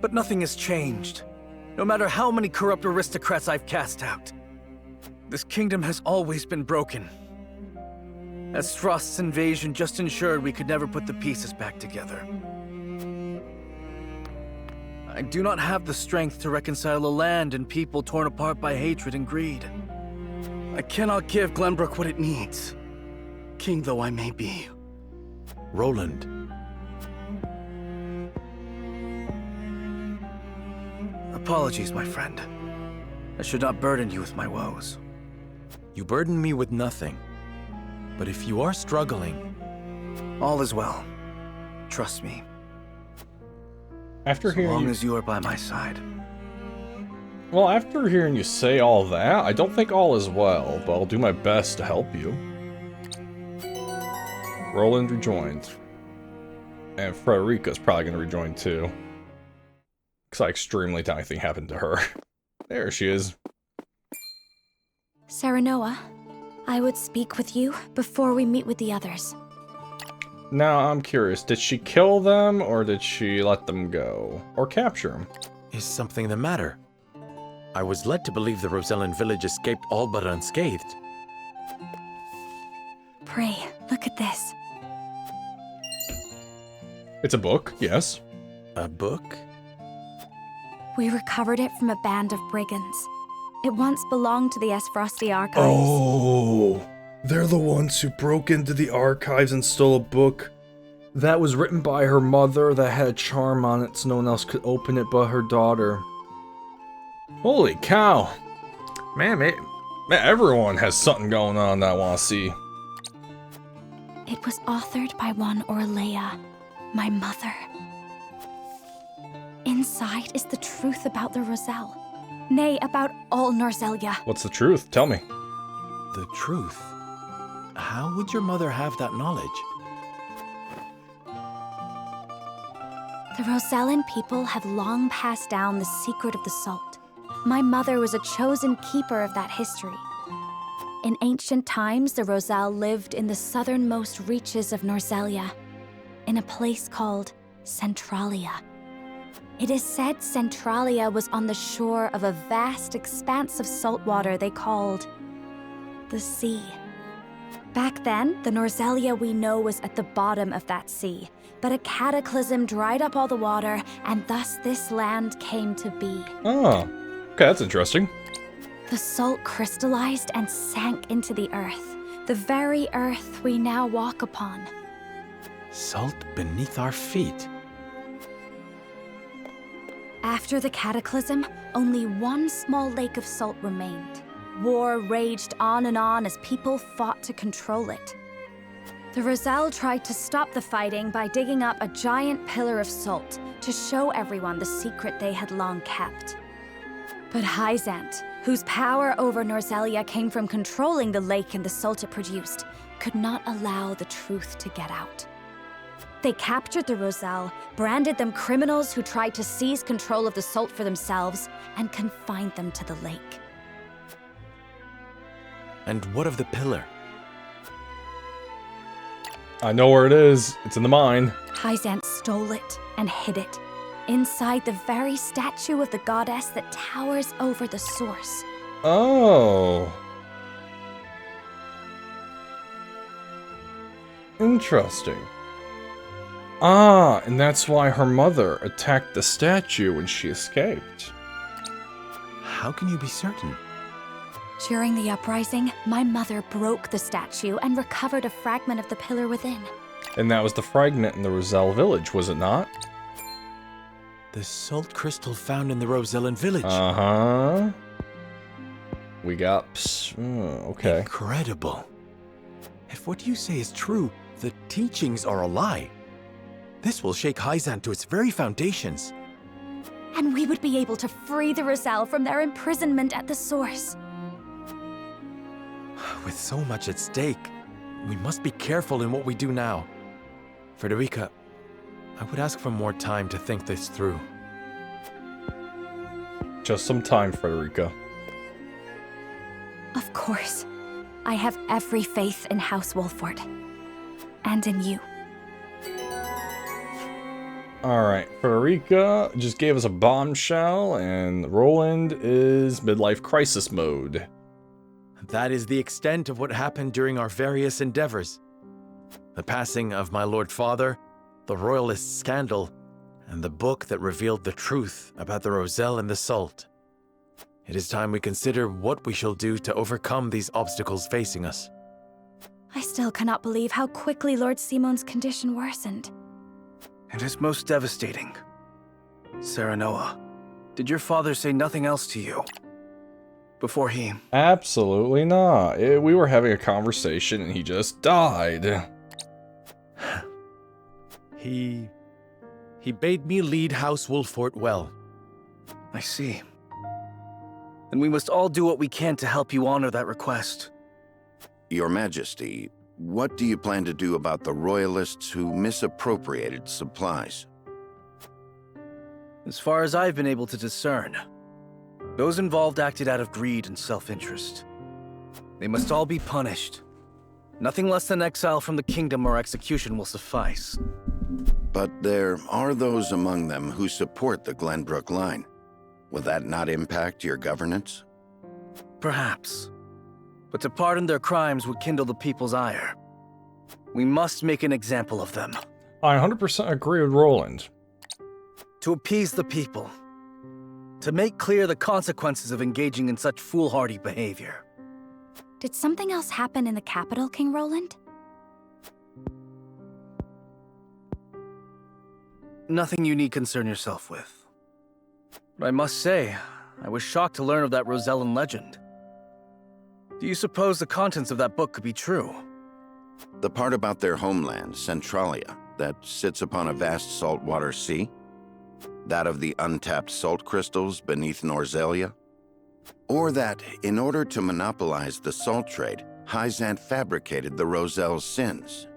But nothing has changed. No matter how many corrupt aristocrats I've cast out. This kingdom has always been broken. As Frost's invasion just ensured we could never put the pieces back together. I do not have the strength to reconcile a land and people torn apart by hatred and greed. I cannot give Glenbrook what it needs, king though I may be. Roland. Apologies, my friend. I should not burden you with my woes. You burden me with nothing. But if you are struggling... All is well. Trust me. After so long as you are by my side. Well, after hearing you say all that, I don't think all is well, but I'll do my best to help you. Roland rejoined. And Frederica's probably going to rejoin too. Because I extremely doubt anything happened to her. There she is. Serenoa, I would speak with you before we meet with the others. Now, I'm curious, did she kill them, or did she let them go? Or capture them? Is something the matter? I was led to believe the Rosellan village escaped all but unscathed. Pray, look at this. It's a book, yes. A book? We recovered it from a band of brigands. It once belonged to the Esfrosti archives. Oh, they're the ones who broke into the archives and stole a book that was written by her mother that had a charm on it so no one else could open it but her daughter. Holy cow. Man, everyone has something going on that I want to see. It was authored by one Orlea, my mother. Inside is the truth about the Roselle. Nay, about all Norzelia. What's the truth? Tell me. The truth? How would your mother have that knowledge? The Rosellan people have long passed down the secret of the salt. My mother was a chosen keeper of that history. In ancient times, the Roselle lived in the southernmost reaches of Norzelia, in a place called Centralia. It is said Centralia was on the shore of a vast expanse of salt water they called the sea. Back then, the Norzelia we know was at the bottom of that sea, but a cataclysm dried up all the water, and thus this land came to be. Oh, okay, that's interesting. The salt crystallized and sank into the earth, the very earth we now walk upon. Salt beneath our feet. After the cataclysm, only one small lake of salt remained. War raged on and on as people fought to control it. The Roselle tried to stop the fighting by digging up a giant pillar of salt to show everyone the secret they had long kept. But Hyzant, whose power over Norzelia came from controlling the lake and the salt it produced, could not allow the truth to get out. They captured the Roselle, branded them criminals who tried to seize control of the salt for themselves, and confined them to the lake. And what of the pillar? I know where it is. It's in the mine. Hyzant stole it and hid it, inside the very statue of the goddess that towers over the source. Oh. Interesting. Ah, and that's why her mother attacked the statue when she escaped. How can you be certain? During the uprising, my mother broke the statue and recovered a fragment of the pillar within. And that was the fragment in the Roselle village, was it not? The salt crystal found in the Rosellan village. Uh-huh. We got... okay. Incredible. If what you say is true, the teachings are a lie. This will shake Hyzant to its very foundations. And we would be able to free the Roselle from their imprisonment at the source. With so much at stake, we must be careful in what we do now. Frederica, I would ask for more time to think this through. Just some time, Frederica. Of course. I have every faith in House Wolford. And in you. Alright, Frederica just gave us a bombshell, and Roland is midlife crisis mode. That is the extent of what happened during our various endeavors. The passing of my Lord Father, the Royalist scandal, and the book that revealed the truth about the Roselle and the Salt. It is time we consider what we shall do to overcome these obstacles facing us. I still cannot believe how quickly Lord Simon's condition worsened. It is most devastating. Serenoa, did your father say nothing else to you? Before he... Absolutely not. We were having a conversation and he just died. He bade me lead House Wolford well. I see. Then we must all do what we can to help you honor that request. Your Majesty, what do you plan to do about the Royalists who misappropriated supplies? As far as I've been able to discern, those involved acted out of greed and self-interest. They must all be punished. Nothing less than exile from the kingdom or execution will suffice. But there are those among them who support the Glenbrook line. Will that not impact your governance? Perhaps. But to pardon their crimes would kindle the people's ire. We must make an example of them. I 100% agree with Roland. To appease the people. To make clear the consequences of engaging in such foolhardy behavior. Did something else happen in the capital, King Roland? Nothing you need concern yourself with. But I must say, I was shocked to learn of that Rosellan legend. Do you suppose the contents of that book could be true? The part about their homeland, Centralia, that sits upon a vast saltwater sea? That of the untapped salt crystals beneath Norzelia? Or that, in order to monopolize the salt trade, Hyzant fabricated the Roselle's sins?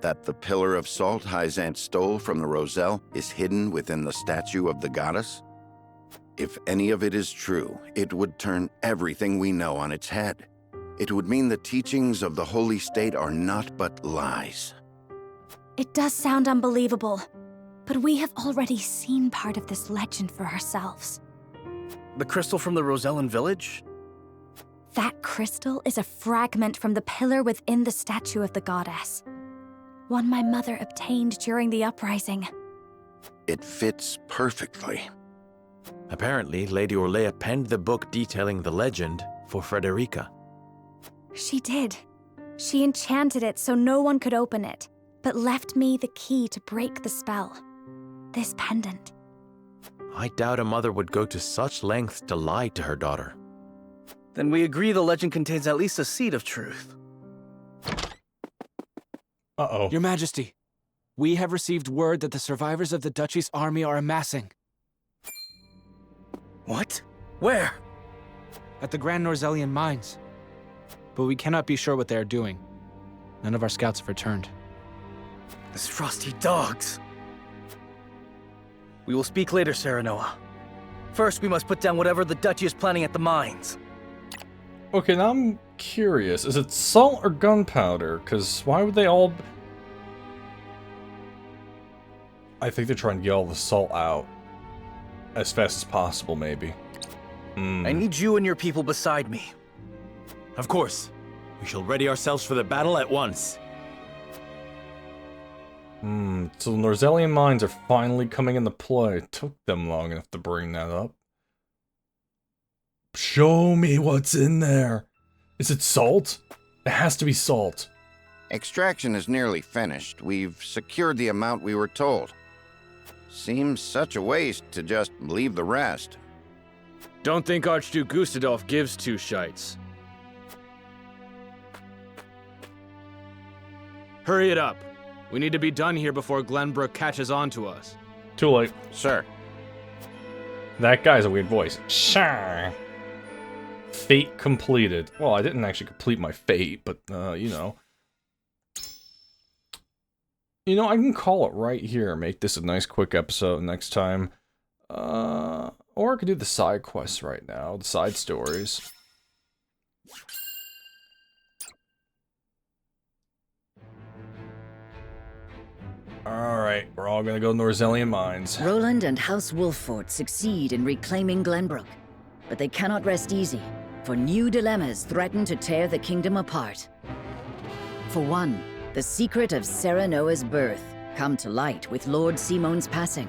That the pillar of salt Hyzant stole from the Roselle is hidden within the statue of the goddess? If any of it is true, it would turn everything we know on its head. It would mean the teachings of the Holy State are not but lies. It does sound unbelievable, but we have already seen part of this legend for ourselves. The crystal from the Rosellan village? That crystal is a fragment from the pillar within the statue of the goddess. One my mother obtained during the uprising. It fits perfectly. Apparently, Lady Orlea penned the book detailing the legend for Frederica. She did. She enchanted it so no one could open it, but left me the key to break the spell. This pendant. I doubt a mother would go to such lengths to lie to her daughter. Then we agree the legend contains at least a seed of truth. Uh-oh. Your Majesty, we have received word that the survivors of the Duchy's army are amassing. What? Where? At the Grand Norzellian mines. But we cannot be sure what they are doing. None of our scouts have returned. These frosty dogs. We will speak later, Serenoa. First, we must put down whatever the Duchy is planning at the mines. Okay, now I'm curious. Is it salt or gunpowder? Because why would they all... I think they're trying to get all the salt out as fast as possible, maybe. I need you and your people beside me. Of course. We shall ready ourselves for the battle at once. So the Norzellian mines are finally coming into play. It took them long enough to bring that up. Show me what's in there. Is it salt? It has to be salt. Extraction is nearly finished. We've secured the amount we were told. Seems such a waste to just leave the rest. Don't think Archduke Gustadolf gives two shites. Hurry it up. We need to be done here before Glenbrook catches on to us. Too late. Sir. That guy's a weird voice. Sure. Fate completed. Well, I didn't actually complete my fate, but, you know. You know, I can call it right here. Make this a nice quick episode next time. Or I could do the side quests right now. The side stories. Alright, we're all gonna go to Norzelian Mines. Roland and House Wolffort succeed in reclaiming Glenbrook. But they cannot rest easy, for new dilemmas threaten to tear the kingdom apart. For one, the secret of Serenoa's birth come to light with Lord Simon's passing.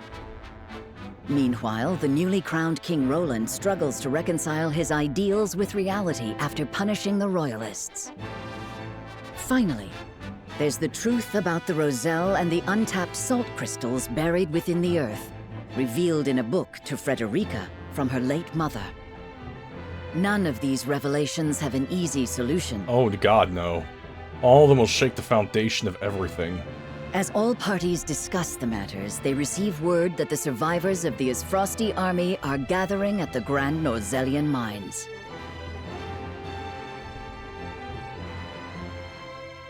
Meanwhile, the newly crowned King Roland struggles to reconcile his ideals with reality after punishing the Royalists. Finally, there's the truth about the Roselle and the untapped salt crystals buried within the earth, revealed in a book to Frederica from her late mother. None of these revelations have an easy solution. Oh, God, no. All of them will shake the foundation of everything. As all parties discuss the matters, they receive word that the survivors of the Isfrosti army are gathering at the Grand Norzelian Mines.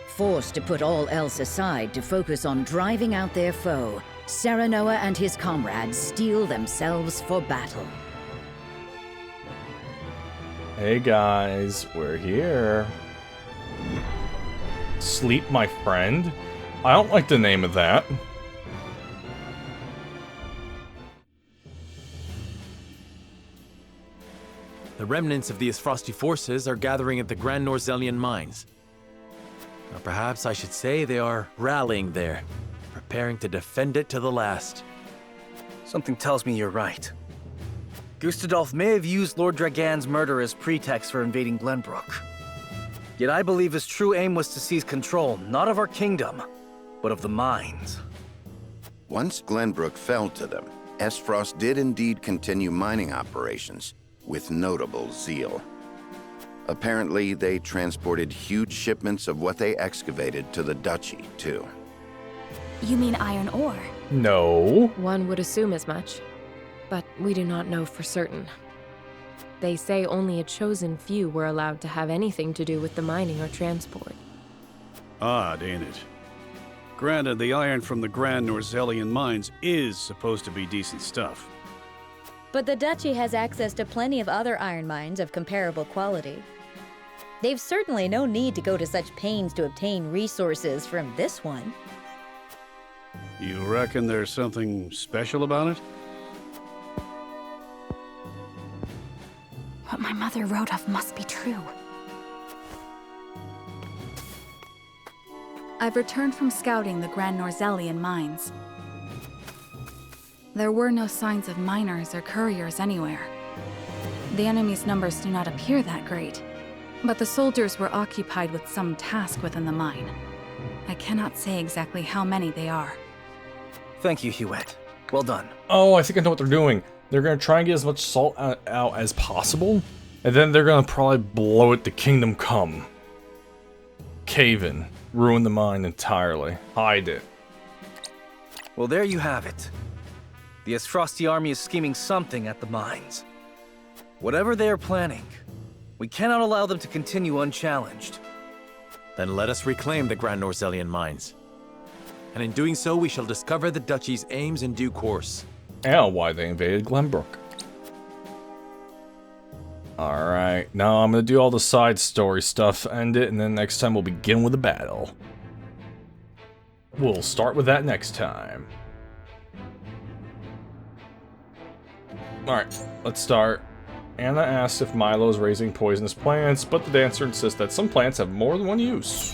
Forced to put all else aside to focus on driving out their foe, Serenoa and his comrades steel themselves for battle. Hey guys, we're here. Sleep, my friend? I don't like the name of that. The remnants of the Isfrosti forces are gathering at the Grand Norzelian Mines. Or perhaps I should say they are rallying there, preparing to defend it to the last. Something tells me you're right. Gustadolf may have used Lord Dragan's murder as pretext for invading Glenbrook. Yet I believe his true aim was to seize control, not of our kingdom, but of the mines. Once Glenbrook fell to them, Esfrost did indeed continue mining operations with notable zeal. Apparently, they transported huge shipments of what they excavated to the duchy, too. You mean iron ore? No. One would assume as much, but we do not know for certain. They say only a chosen few were allowed to have anything to do with the mining or transport. Odd, ain't it? Granted, the iron from the Grand Norzelian mines is supposed to be decent stuff. But the Duchy has access to plenty of other iron mines of comparable quality. They've certainly no need to go to such pains to obtain resources from this one. You reckon there's something special about it? What my mother wrote of must be true. I've returned from scouting the Grand Norzelian mines. There were no signs of miners or couriers anywhere. The enemy's numbers do not appear that great, but the soldiers were occupied with some task within the mine. I cannot say exactly how many they are. Thank you, Hewitt. Well done. Oh, I think I know what they're doing. They're gonna try and get as much salt out as possible, and then they're gonna probably blow it to Kingdom Come. Cave in. Ruin the mine entirely. Hide it. Well, there you have it. The Isfrosti army is scheming something at the mines. Whatever they are planning, we cannot allow them to continue unchallenged. Then let us reclaim the Grand Norzelian Mines. And in doing so, we shall discover the Duchy's aims in due course. And why they invaded Glenbrook. Alright, now I'm gonna do all the side story stuff, end it, and then next time we'll begin with the battle. We'll start with that next time. Alright, let's start. Anna asks if Milo is raising poisonous plants, but the dancer insists that some plants have more than one use.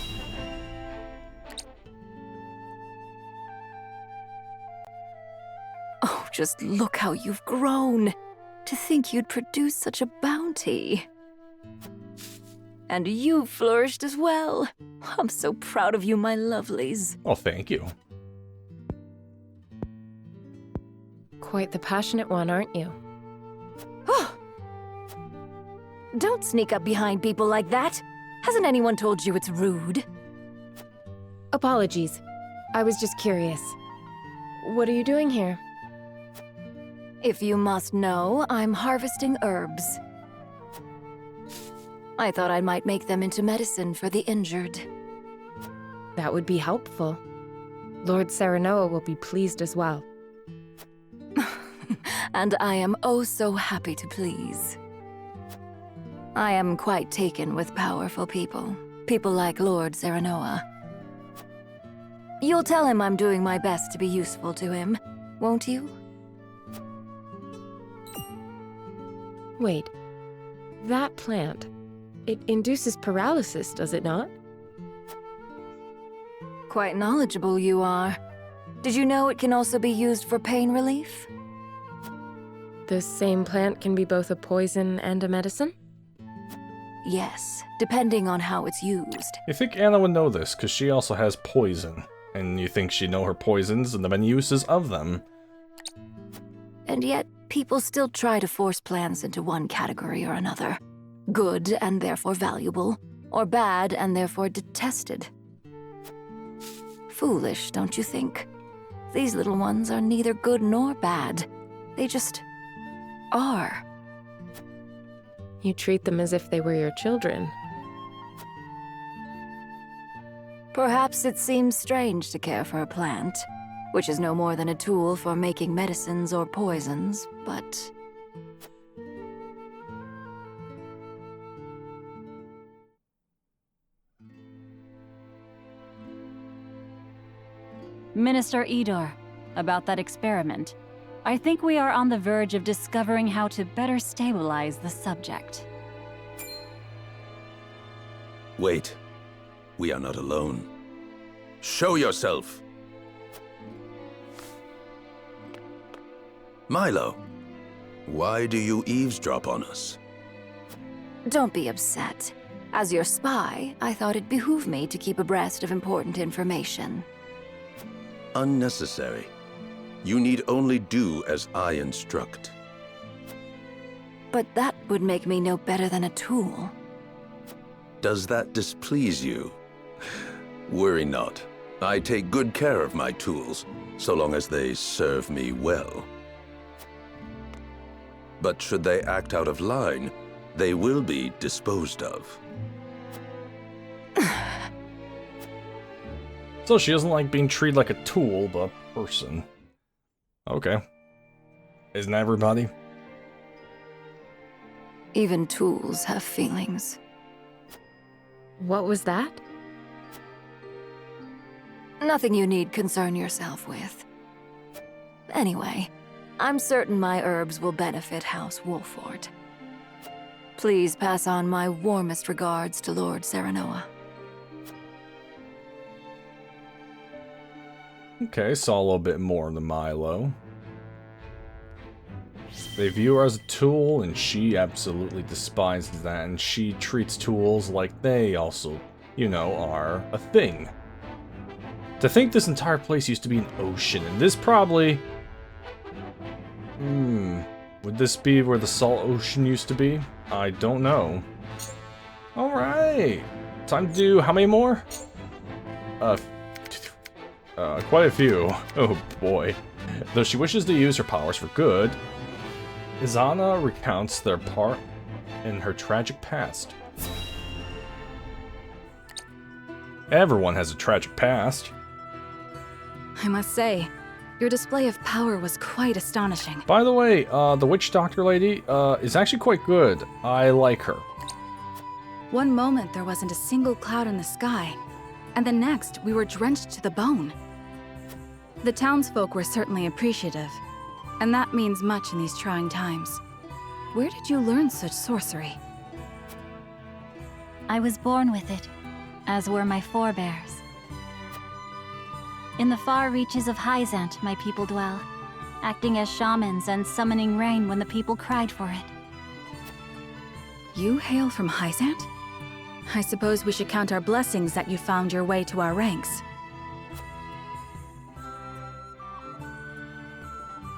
Oh, just look how you've grown. To think you'd produce such a bounty. bounty. And you flourished as well. I'm so proud of you, my lovelies. Oh, thank you. Quite the passionate one, aren't you? Don't sneak up behind people like that. Hasn't anyone told you it's rude? Apologies. I was just curious. What are you doing here? If you must know, I'm harvesting herbs. I thought I might make them into medicine for the injured. That would be helpful. Lord Serenoa will be pleased as well. And I am oh so happy to please. I am quite taken with powerful people. People like Lord Serenoa. You'll tell him I'm doing my best to be useful to him, won't you? Wait. That plant. It induces paralysis, does it not? Quite knowledgeable you are. Did you know it can also be used for pain relief? The same plant can be both a poison and a medicine? Yes, depending on how it's used. You think Anna would know this, because she also has poison. And you think she'd know her poisons and the many uses of them. And yet, people still try to force plants into one category or another. Good and therefore valuable, or bad and therefore detested. Foolish, don't you think? These little ones are neither good nor bad. They just are. You treat them as if they were your children. Perhaps it seems strange to care for a plant, which is no more than a tool for making medicines or poisons, but... Minister Idor, about that experiment. I think we are on the verge of discovering how to better stabilize the subject. Wait. We are not alone. Show yourself! Milo, why do you eavesdrop on us? Don't be upset. As your spy, I thought it behooved me to keep abreast of important information. Unnecessary. You need only do as I instruct. But that would make me no better than a tool. Does that displease you? Worry not. I take good care of my tools, so long as they serve me well. But should they act out of line, they will be disposed of. So she doesn't like being treated like a tool, but a person. Okay. Isn't everybody? Even tools have feelings. What was that? Nothing you need concern yourself with. Anyway, I'm certain my herbs will benefit House Wolford. Please pass on my warmest regards to Lord Serenoa. Okay, saw a little bit more than Milo. They view her as a tool, and she absolutely despises that, and she treats tools like they also, you know, are a thing. To think this entire place used to be an ocean, and this probably... would this be where the salt ocean used to be? I don't know. Alright! Time to do how many more? Quite a few. Oh boy. Though she wishes to use her powers for good, Izana recounts their part in her tragic past. Everyone has a tragic past. I must say, your display of power was quite astonishing. By the way, the witch doctor lady is actually quite good. I like her. One moment there wasn't a single cloud in the sky, and the next we were drenched to the bone. The townsfolk were certainly appreciative, and that means much in these trying times. Where did you learn such sorcery? I was born with it, as were my forebears. In the far reaches of Hyzant, my people dwell, acting as shamans and summoning rain when the people cried for it. You hail from Hyzant? I suppose we should count our blessings that you found your way to our ranks.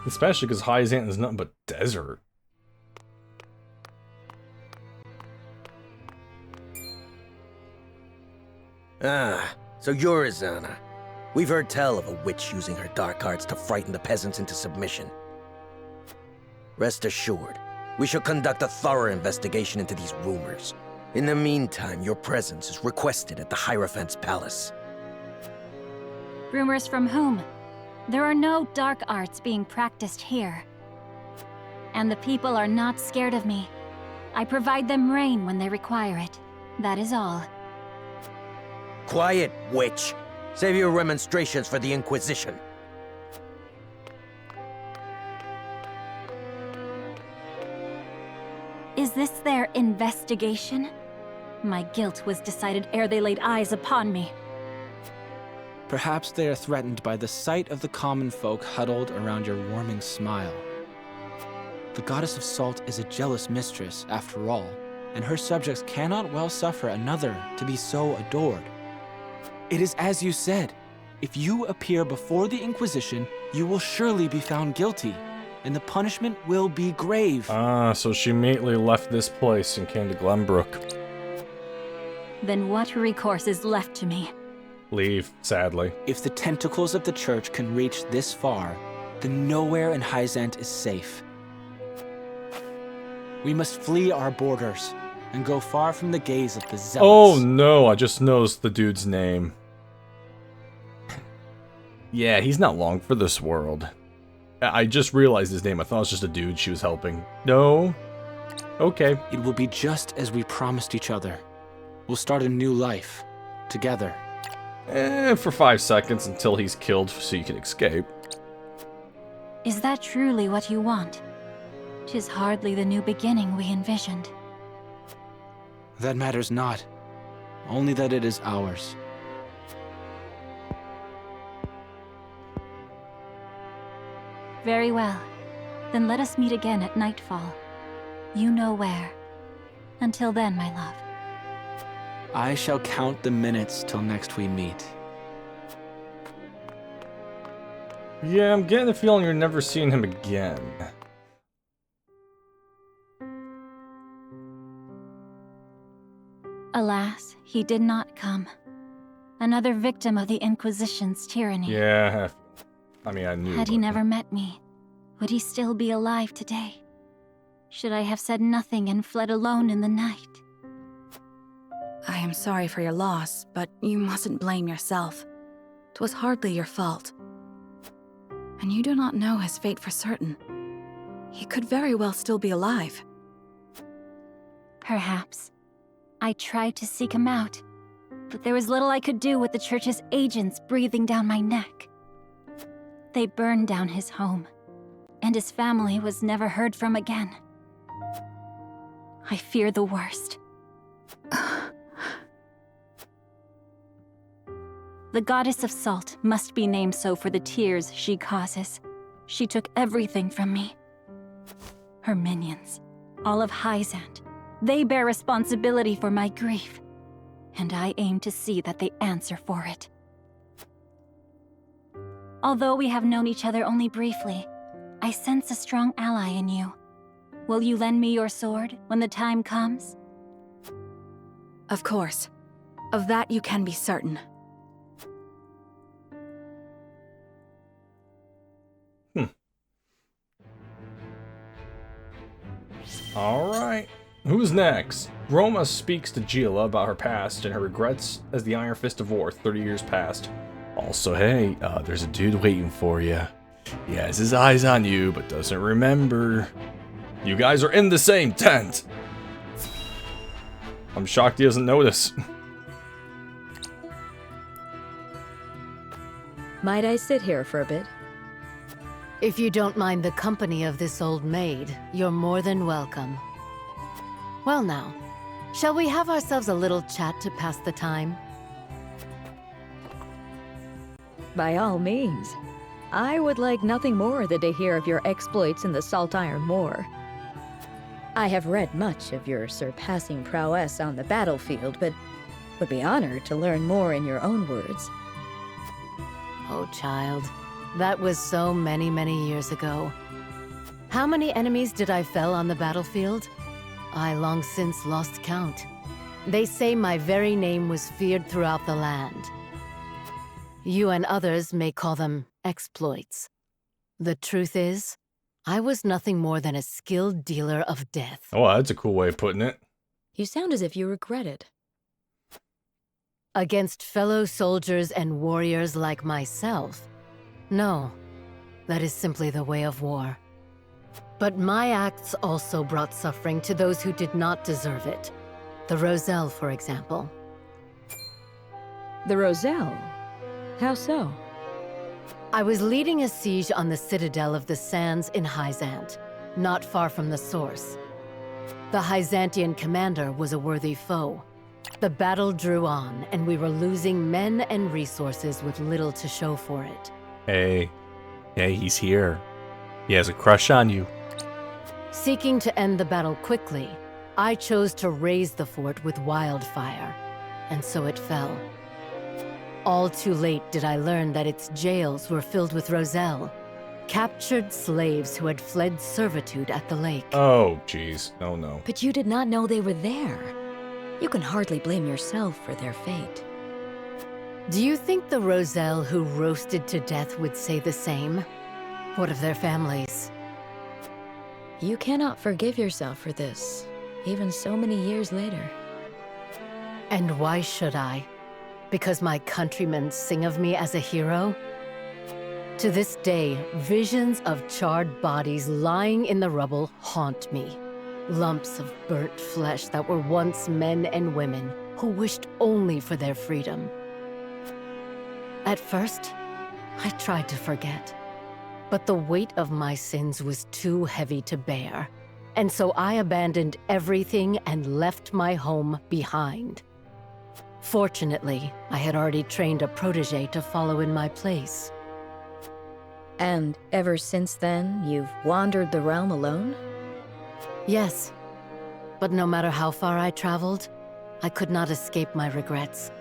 Especially because Hyzant is nothing but desert. Ah, so you're Izana. We've heard tell of a witch using her dark arts to frighten the peasants into submission. Rest assured, we shall conduct a thorough investigation into these rumors. In the meantime, your presence is requested at the Hierophant's palace. Rumors from whom? There are no dark arts being practiced here. And the people are not scared of me. I provide them rain when they require it. That is all. Quiet, witch! Save your remonstrations for the Inquisition. Is this their investigation? My guilt was decided ere they laid eyes upon me. Perhaps they are threatened by the sight of the common folk huddled around your warming smile. The goddess of salt is a jealous mistress, after all, and her subjects cannot well suffer another to be so adored. It is as you said. If you appear before the Inquisition, you will surely be found guilty, and the punishment will be grave. Ah, so she immediately left this place and came to Glenbrook. Then what recourse is left to me? Leave, sadly. If the tentacles of the church can reach this far, then nowhere in Hyzant is safe. We must flee our borders and go far from the gaze of the zealots. Oh no, I just noticed the dude's name. Yeah, he's not long for this world. I just realized his name. I thought it was just a dude she was helping. No. Okay. It will be just as we promised each other. We'll start a new life. Together. For 5 seconds until he's killed so you can escape. Is that truly what you want? 'Tis hardly the new beginning we envisioned. That matters not. Only that it is ours. Very well. Then let us meet again at nightfall. You know where. Until then, my love. I shall count the minutes till next we meet. Yeah, I'm getting the feeling you're never seeing him again. Alas, he did not come. Another victim of the Inquisition's tyranny. Yeah, I mean, I knew. Had he never met me, would he still be alive today? Should I have said nothing and fled alone in the night? I am sorry for your loss, but you mustn't blame yourself. 'Twas hardly your fault. And you do not know his fate for certain. He could very well still be alive. Perhaps. I tried to seek him out, but there was little I could do with the church's agents breathing down my neck. They burned down his home, and his family was never heard from again. I fear the worst. The goddess of salt must be named so for the tears she causes. She took everything from me. Her minions, all of Hyzant, they bear responsibility for my grief, and I aim to see that they answer for it. Although we have known each other only briefly, I sense a strong ally in you. Will you lend me your sword when the time comes? Of course. Of that you can be certain. Alright. Who's next? Roma speaks to Gila about her past and her regrets as the Iron Fist of War 30 years past. Also, hey, there's a dude waiting for you. He has his eyes on you, but doesn't remember. You guys are in the same tent! I'm shocked he doesn't notice. Might I sit here for a bit? If you don't mind the company of this old maid, you're more than welcome. Well now, shall we have ourselves a little chat to pass the time? By all means. I would like nothing more than to hear of your exploits in the Salt Iron Moor. I have read much of your surpassing prowess on the battlefield, but would be honored to learn more in your own words. Oh, child. That was so many, many years ago. How many enemies did I fell on the battlefield? I long since lost count. They say my very name was feared throughout the land. You and others may call them exploits. The truth is, I was nothing more than a skilled dealer of death. Oh, that's a cool way of putting it. You sound as if you regret it. Against fellow soldiers and warriors like myself? No, that is simply the way of war. But my acts also brought suffering to those who did not deserve it. The Roselle, for example. The Roselle? How so? I was leading a siege on the citadel of the Sands in Hyzant, not far from the source. The Hyzantian commander was a worthy foe. The battle drew on, and we were losing men and resources with little to show for it. Hey, he's here. He has a crush on you. Seeking to end the battle quickly, I chose to raise the fort with wildfire, and so it fell. All too late did I learn that its jails were filled with Roselle, captured slaves who had fled servitude at the lake. Oh, jeez. Oh, no. But you did not know they were there. You can hardly blame yourself for their fate. Do you think the Roselle who roasted to death would say the same? What of their families? You cannot forgive yourself for this, even so many years later. And why should I? Because my countrymen sing of me as a hero? To this day, visions of charred bodies lying in the rubble haunt me. Lumps of burnt flesh that were once men and women who wished only for their freedom. At first, I tried to forget. But the weight of my sins was too heavy to bear, and so I abandoned everything and left my home behind. Fortunately, I had already trained a protege to follow in my place. And ever since then, you've wandered the realm alone? Yes, but no matter how far I traveled, I could not escape my regrets.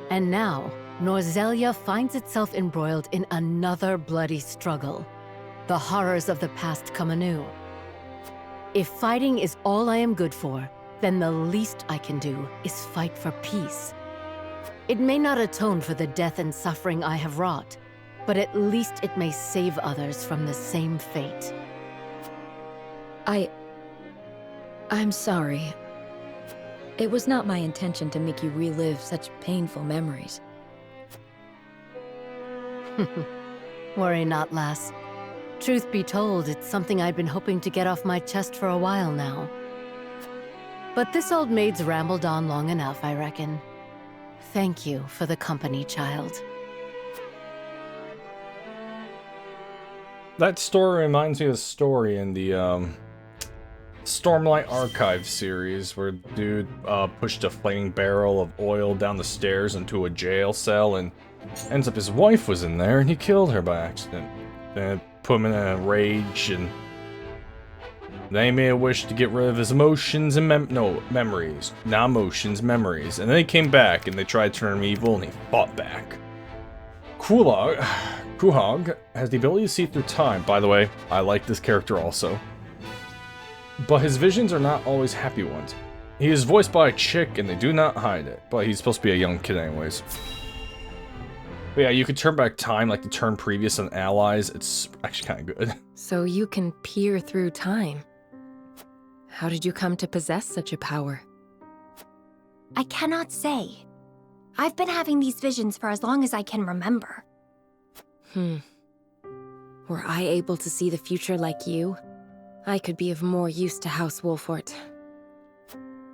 And now, Norzelia finds itself embroiled in another bloody struggle. The horrors of the past come anew. If fighting is all I am good for, then the least I can do is fight for peace. It may not atone for the death and suffering I have wrought, but at least it may save others from the same fate. I'm sorry. It was not my intention to make you relive such painful memories. Worry not, lass. Truth be told, it's something I'd been hoping to get off my chest for a while now. But this old maid's rambled on long enough, I reckon. Thank you for the company, child. That story reminds me of a story in the, Stormlight Archive series, where dude, pushed a flaming barrel of oil down the stairs into a jail cell, and ends up his wife was in there, and he killed her by accident. And put him in a rage, and they made a wish to get rid of his emotions and memories. Not emotions, memories. And then he came back, and they tried to turn him evil, and he fought back. Quahog has the ability to see through time. By the way, I like this character also. But his visions are not always happy ones. He is voiced by a chick, and they do not hide it. But he's supposed to be a young kid anyways. But yeah, you could turn back time, like the turn previous on allies. It's actually kind of good. So you can peer through time. How did you come to possess such a power? I cannot say. I've been having these visions for as long as I can remember. Were I able to see the future like you, I could be of more use to House Wolfort.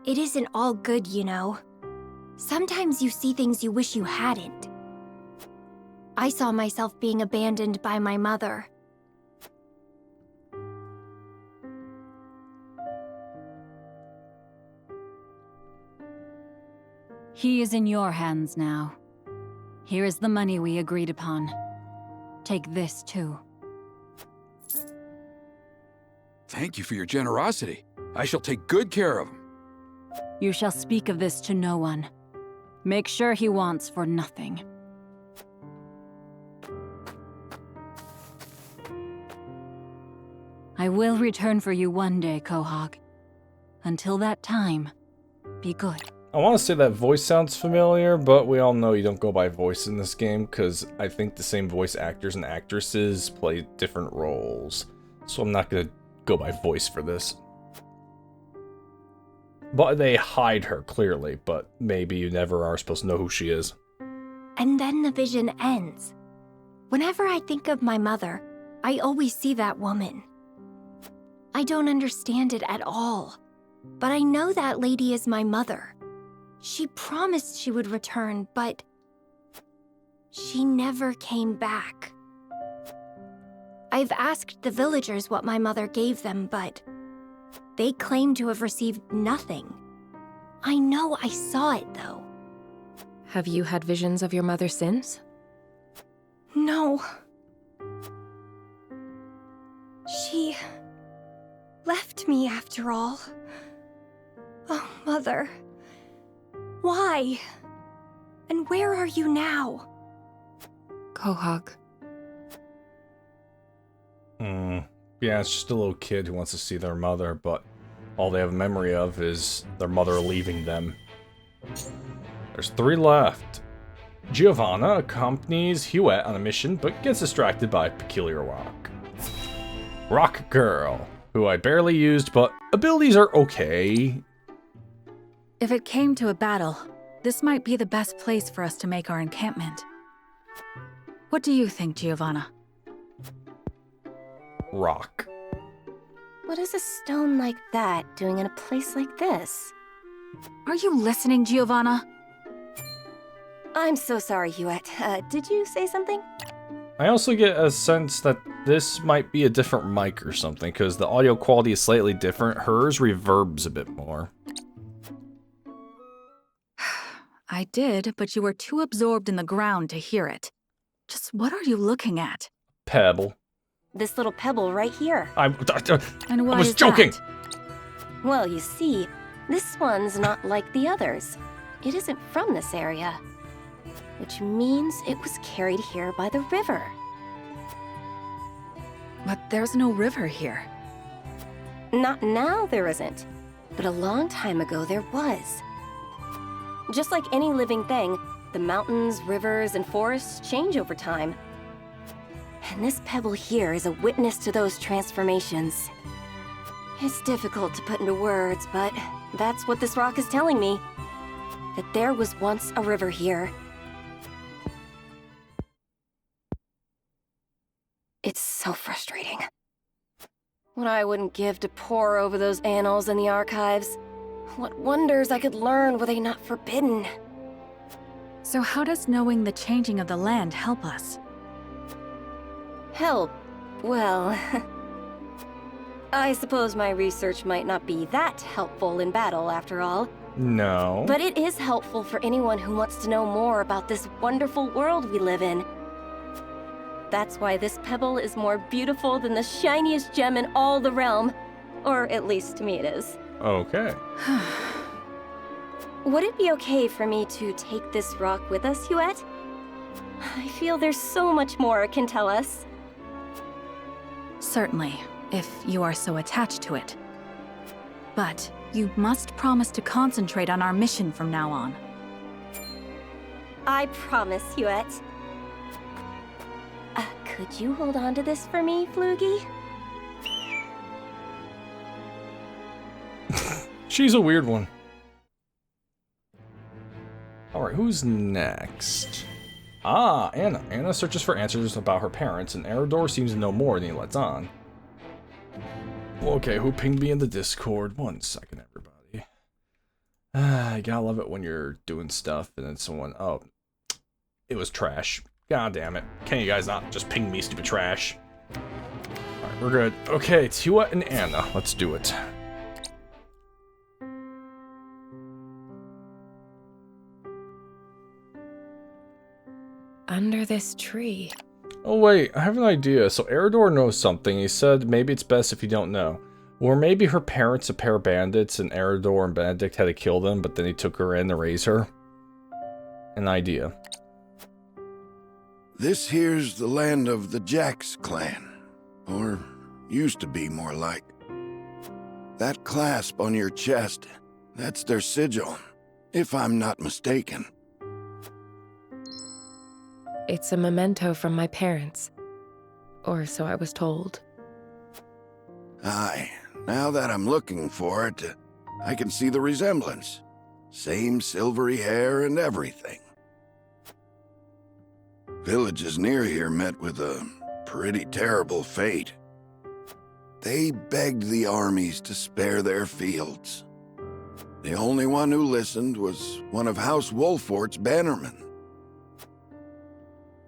It isn't all good, you know. Sometimes you see things you wish you hadn't. I saw myself being abandoned by my mother. He is in your hands now. Here is the money we agreed upon. Take this, too. Thank you for your generosity. I shall take good care of him. You shall speak of this to no one. Make sure he wants for nothing. I will return for you one day, Quahog. Until that time, be good. I want to say that voice sounds familiar, but we all know you don't go by voice in this game, because I think the same voice actors and actresses play different roles. So I'm not going to go by voice for this. But they hide her, clearly, but maybe you never are supposed to know who she is. And then the vision ends. Whenever I think of my mother, I always see that woman. I don't understand it at all, but I know that lady is my mother. She promised she would return, but she never came back. I've asked the villagers what my mother gave them, but they claim to have received nothing. I know I saw it, though. Have you had visions of your mother since? No. She left me after all. Oh, Mother. Why? And where are you now? Quahog. Yeah, it's just a little kid who wants to see their mother, but all they have a memory of is their mother leaving them. There's 3 left. Giovanna accompanies Huet on a mission, but gets distracted by Peculiar Rock. Rock Girl, who I barely used, but abilities are okay. If it came to a battle, this might be the best place for us to make our encampment. What do you think, Giovanna? Rock. What is a stone like that doing in a place like this? Are you listening, Giovanna? I'm so sorry, Huet. Did you say something? I also get a sense that this might be a different mic or something, because the audio quality is slightly different. Hers reverbs a bit more. I did, but you were too absorbed in the ground to hear it. Just what are you looking at? Pebble. This little pebble right here. And why I was is joking! that? Well, you see, this one's not like the others. It isn't from this area. Which means it was carried here by the river. But there's no river here. Not now there isn't, but a long time ago there was. Just like any living thing, the mountains, rivers, and forests change over time. And this pebble here is a witness to those transformations. It's difficult to put into words, but that's what this rock is telling me. That there was once a river here. It's so frustrating. What I wouldn't give to pore over those annals in the archives. What wonders I could learn were they not forbidden. So how does knowing the changing of the land help us? Help? Well... I suppose my research might not be that helpful in battle, after all. No. But it is helpful for anyone who wants to know more about this wonderful world we live in. That's why this pebble is more beautiful than the shiniest gem in all the realm. Or at least to me it is. Okay. Would it be okay for me to take this rock with us, Huet? I feel there's so much more it can tell us. Certainly, if you are so attached to it. But you must promise to concentrate on our mission from now on. I promise, Huet. Could you hold on to this for me, Floogie? She's a weird one. Alright, who's next? Ah, Anna. Anna searches for answers about her parents, and Eridor seems to know more than he lets on. Okay, who pinged me in the Discord? 1 second, everybody. I gotta love it when you're doing stuff, and then someone... Oh, it was trash. God damn it. Can you guys not just ping me, stupid trash? Alright, we're good. Okay, Tua and Anna. Let's do it. Under this tree. Oh wait, I have an idea. So Eridor knows something. He said maybe it's best if you don't know. Or maybe her parents, a pair of bandits, and Eridor and Benedict had to kill them, but then he took her in to raise her. An idea. This here's the land of the Jax clan. Or used to be, more like. That clasp on your chest, that's their sigil, if I'm not mistaken. It's a memento from my parents. Or so I was told. Aye, now that I'm looking for it, I can see the resemblance. Same silvery hair and everything. Villages near here met with a pretty terrible fate. They begged the armies to spare their fields. The only one who listened was one of House Wolfort's bannermen.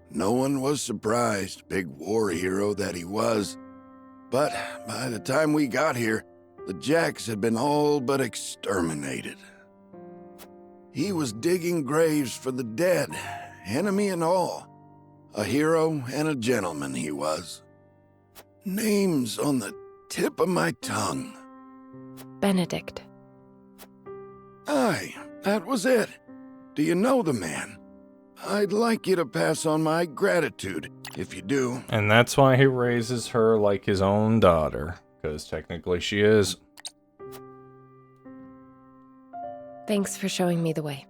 No one was surprised, big war hero that he was, but by the time we got here, the Jax had been all but exterminated. He was digging graves for the dead, enemy and all. A hero and a gentleman he was. Names on the tip of my tongue. Benedict. Aye, that was it. Do you know the man? I'd like you to pass on my gratitude, if you do. And that's why he raises her like his own daughter, because technically she is. Thanks for showing me the way.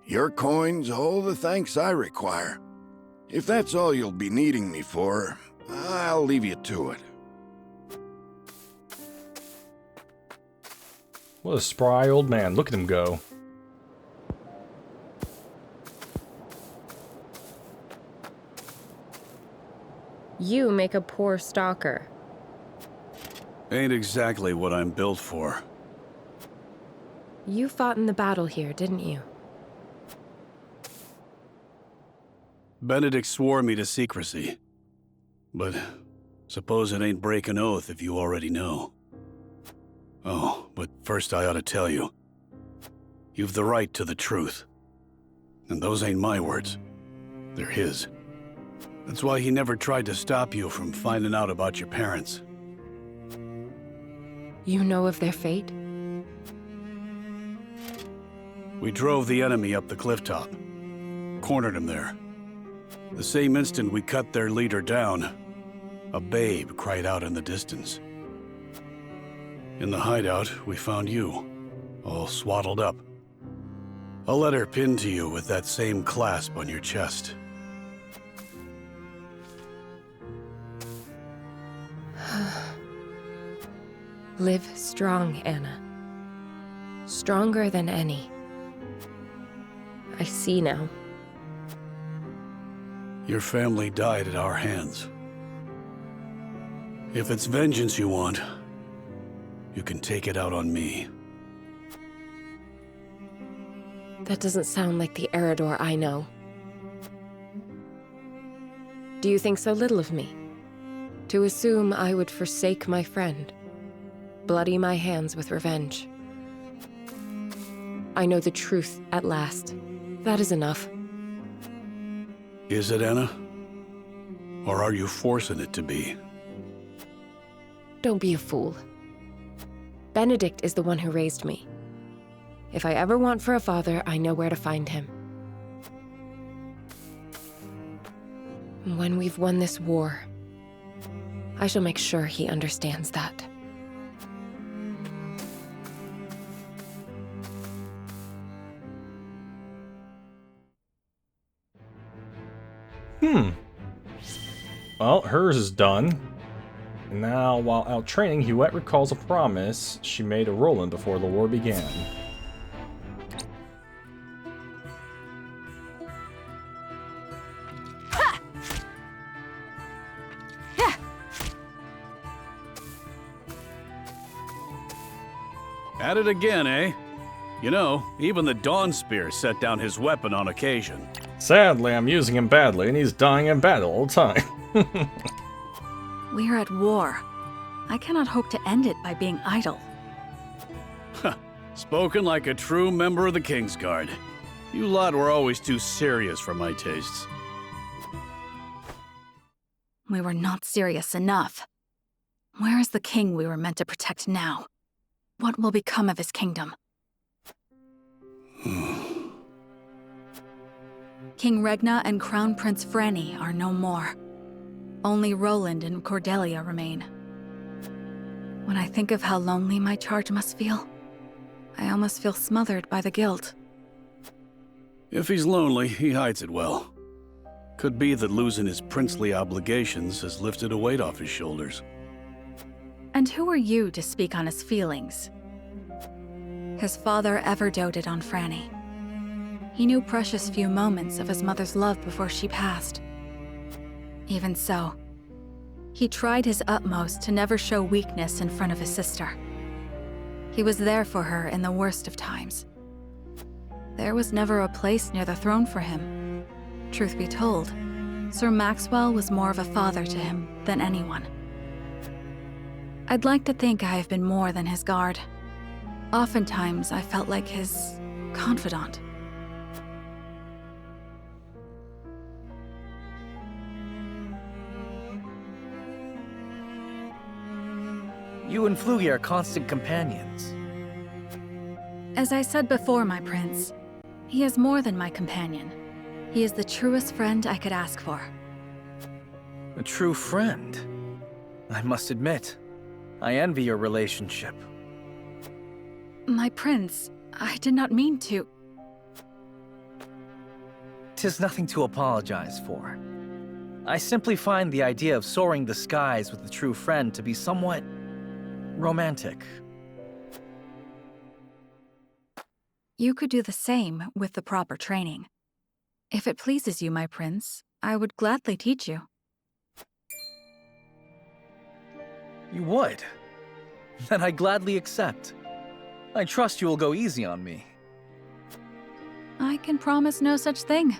Your coin's all the thanks I require. If that's all you'll be needing me for, I'll leave you to it. What a spry old man. Look at him go. You make a poor stalker. Ain't exactly what I'm built for. You fought in the battle here, didn't you? Benedict swore me to secrecy. But suppose it ain't break an oath if you already know. Oh, but first I ought to tell you. You've the right to the truth. And those ain't my words. They're his. That's why he never tried to stop you from finding out about your parents. You know of their fate? We drove the enemy up the cliff top. Cornered him there. The same instant we cut their leader down, a babe cried out in the distance. In the hideout, we found you, all swaddled up. A letter pinned to you with that same clasp on your chest. Live strong, Anna. Stronger than any. I see now. Your family died at our hands. If it's vengeance you want, you can take it out on me. That doesn't sound like the Eridor I know. Do you think so little of me? To assume I would forsake my friend, bloody my hands with revenge. I know the truth at last. That is enough. Is it, Anna? Or are you forcing it to be? Don't be a fool. Benedict is the one who raised me. If I ever want for a father, I know where to find him. When we've won this war, I shall make sure he understands that. Well, hers is done. Now, while out training, Huette recalls a promise she made to Roland before the war began. At it again, eh? You know, even the Dawn Spear set down his weapon on occasion. Sadly, I'm using him badly, and he's dying in battle all the time. We are at war. I cannot hope to end it by being idle. Spoken like a true member of the Kingsguard. You lot were always too serious for my tastes. We were not serious enough. Where is the king we were meant to protect now? What will become of his kingdom? King Regna and Crown Prince Franny are no more. Only Roland and Cordelia remain. When I think of how lonely my charge must feel, I almost feel smothered by the guilt. If he's lonely, he hides it well. Could be that losing his princely obligations has lifted a weight off his shoulders. And who are you to speak on his feelings? His father ever doted on Franny. He knew precious few moments of his mother's love before she passed. Even so, he tried his utmost to never show weakness in front of his sister. He was there for her in the worst of times. There was never a place near the throne for him. Truth be told, Sir Maxwell was more of a father to him than anyone. I'd like to think I have been more than his guard. Oftentimes, I felt like his confidant. You and Flugy are constant companions. As I said before, my prince, he is more than my companion. He is the truest friend I could ask for. A true friend? I must admit, I envy your relationship. My prince, I did not mean to. 'Tis nothing to apologize for. I simply find the idea of soaring the skies with a true friend to be somewhat romantic. You could do the same with the proper training. If it pleases you, my prince, I would gladly teach you. You would? Then I gladly accept. I trust you will go easy on me. I can promise no such thing.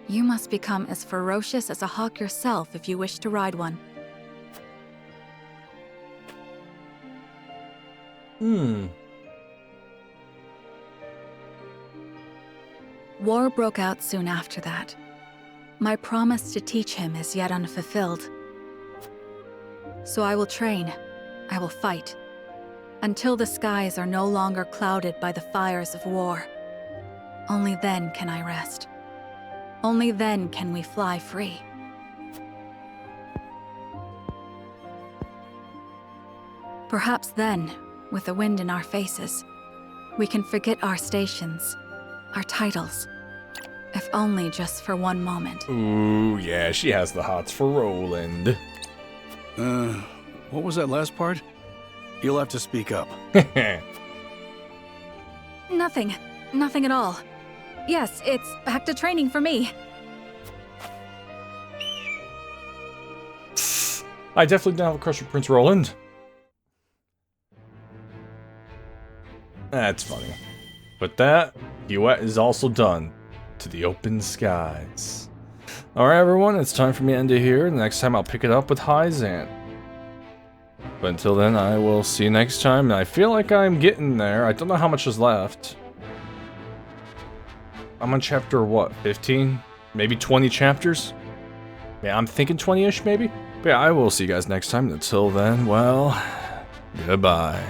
You must become as ferocious as a hawk yourself if you wish to ride one. War broke out soon after that. My promise to teach him is yet unfulfilled. So I will train, I will fight, until the skies are no longer clouded by the fires of war. Only then can I rest. Only then can we fly free. Perhaps then, with the wind in our faces, we can forget our stations, our titles, if only just for one moment. Ooh, yeah, she has the hots for Roland. What was that last part? You'll have to speak up. Nothing. Nothing at all. Yes, it's back to training for me. I definitely don't have a crush for Prince Roland. That's funny. But that duet is also done to the open skies. Alright everyone, it's time for me to end it here. Next time I'll pick it up with Hyzant. But until then, I will see you next time. And I feel like I'm getting there. I don't know how much is left. I'm on chapter, what, 15? Maybe 20 chapters? Yeah, I'm thinking 20-ish maybe? But yeah, I will see you guys next time. Until then, well, goodbye.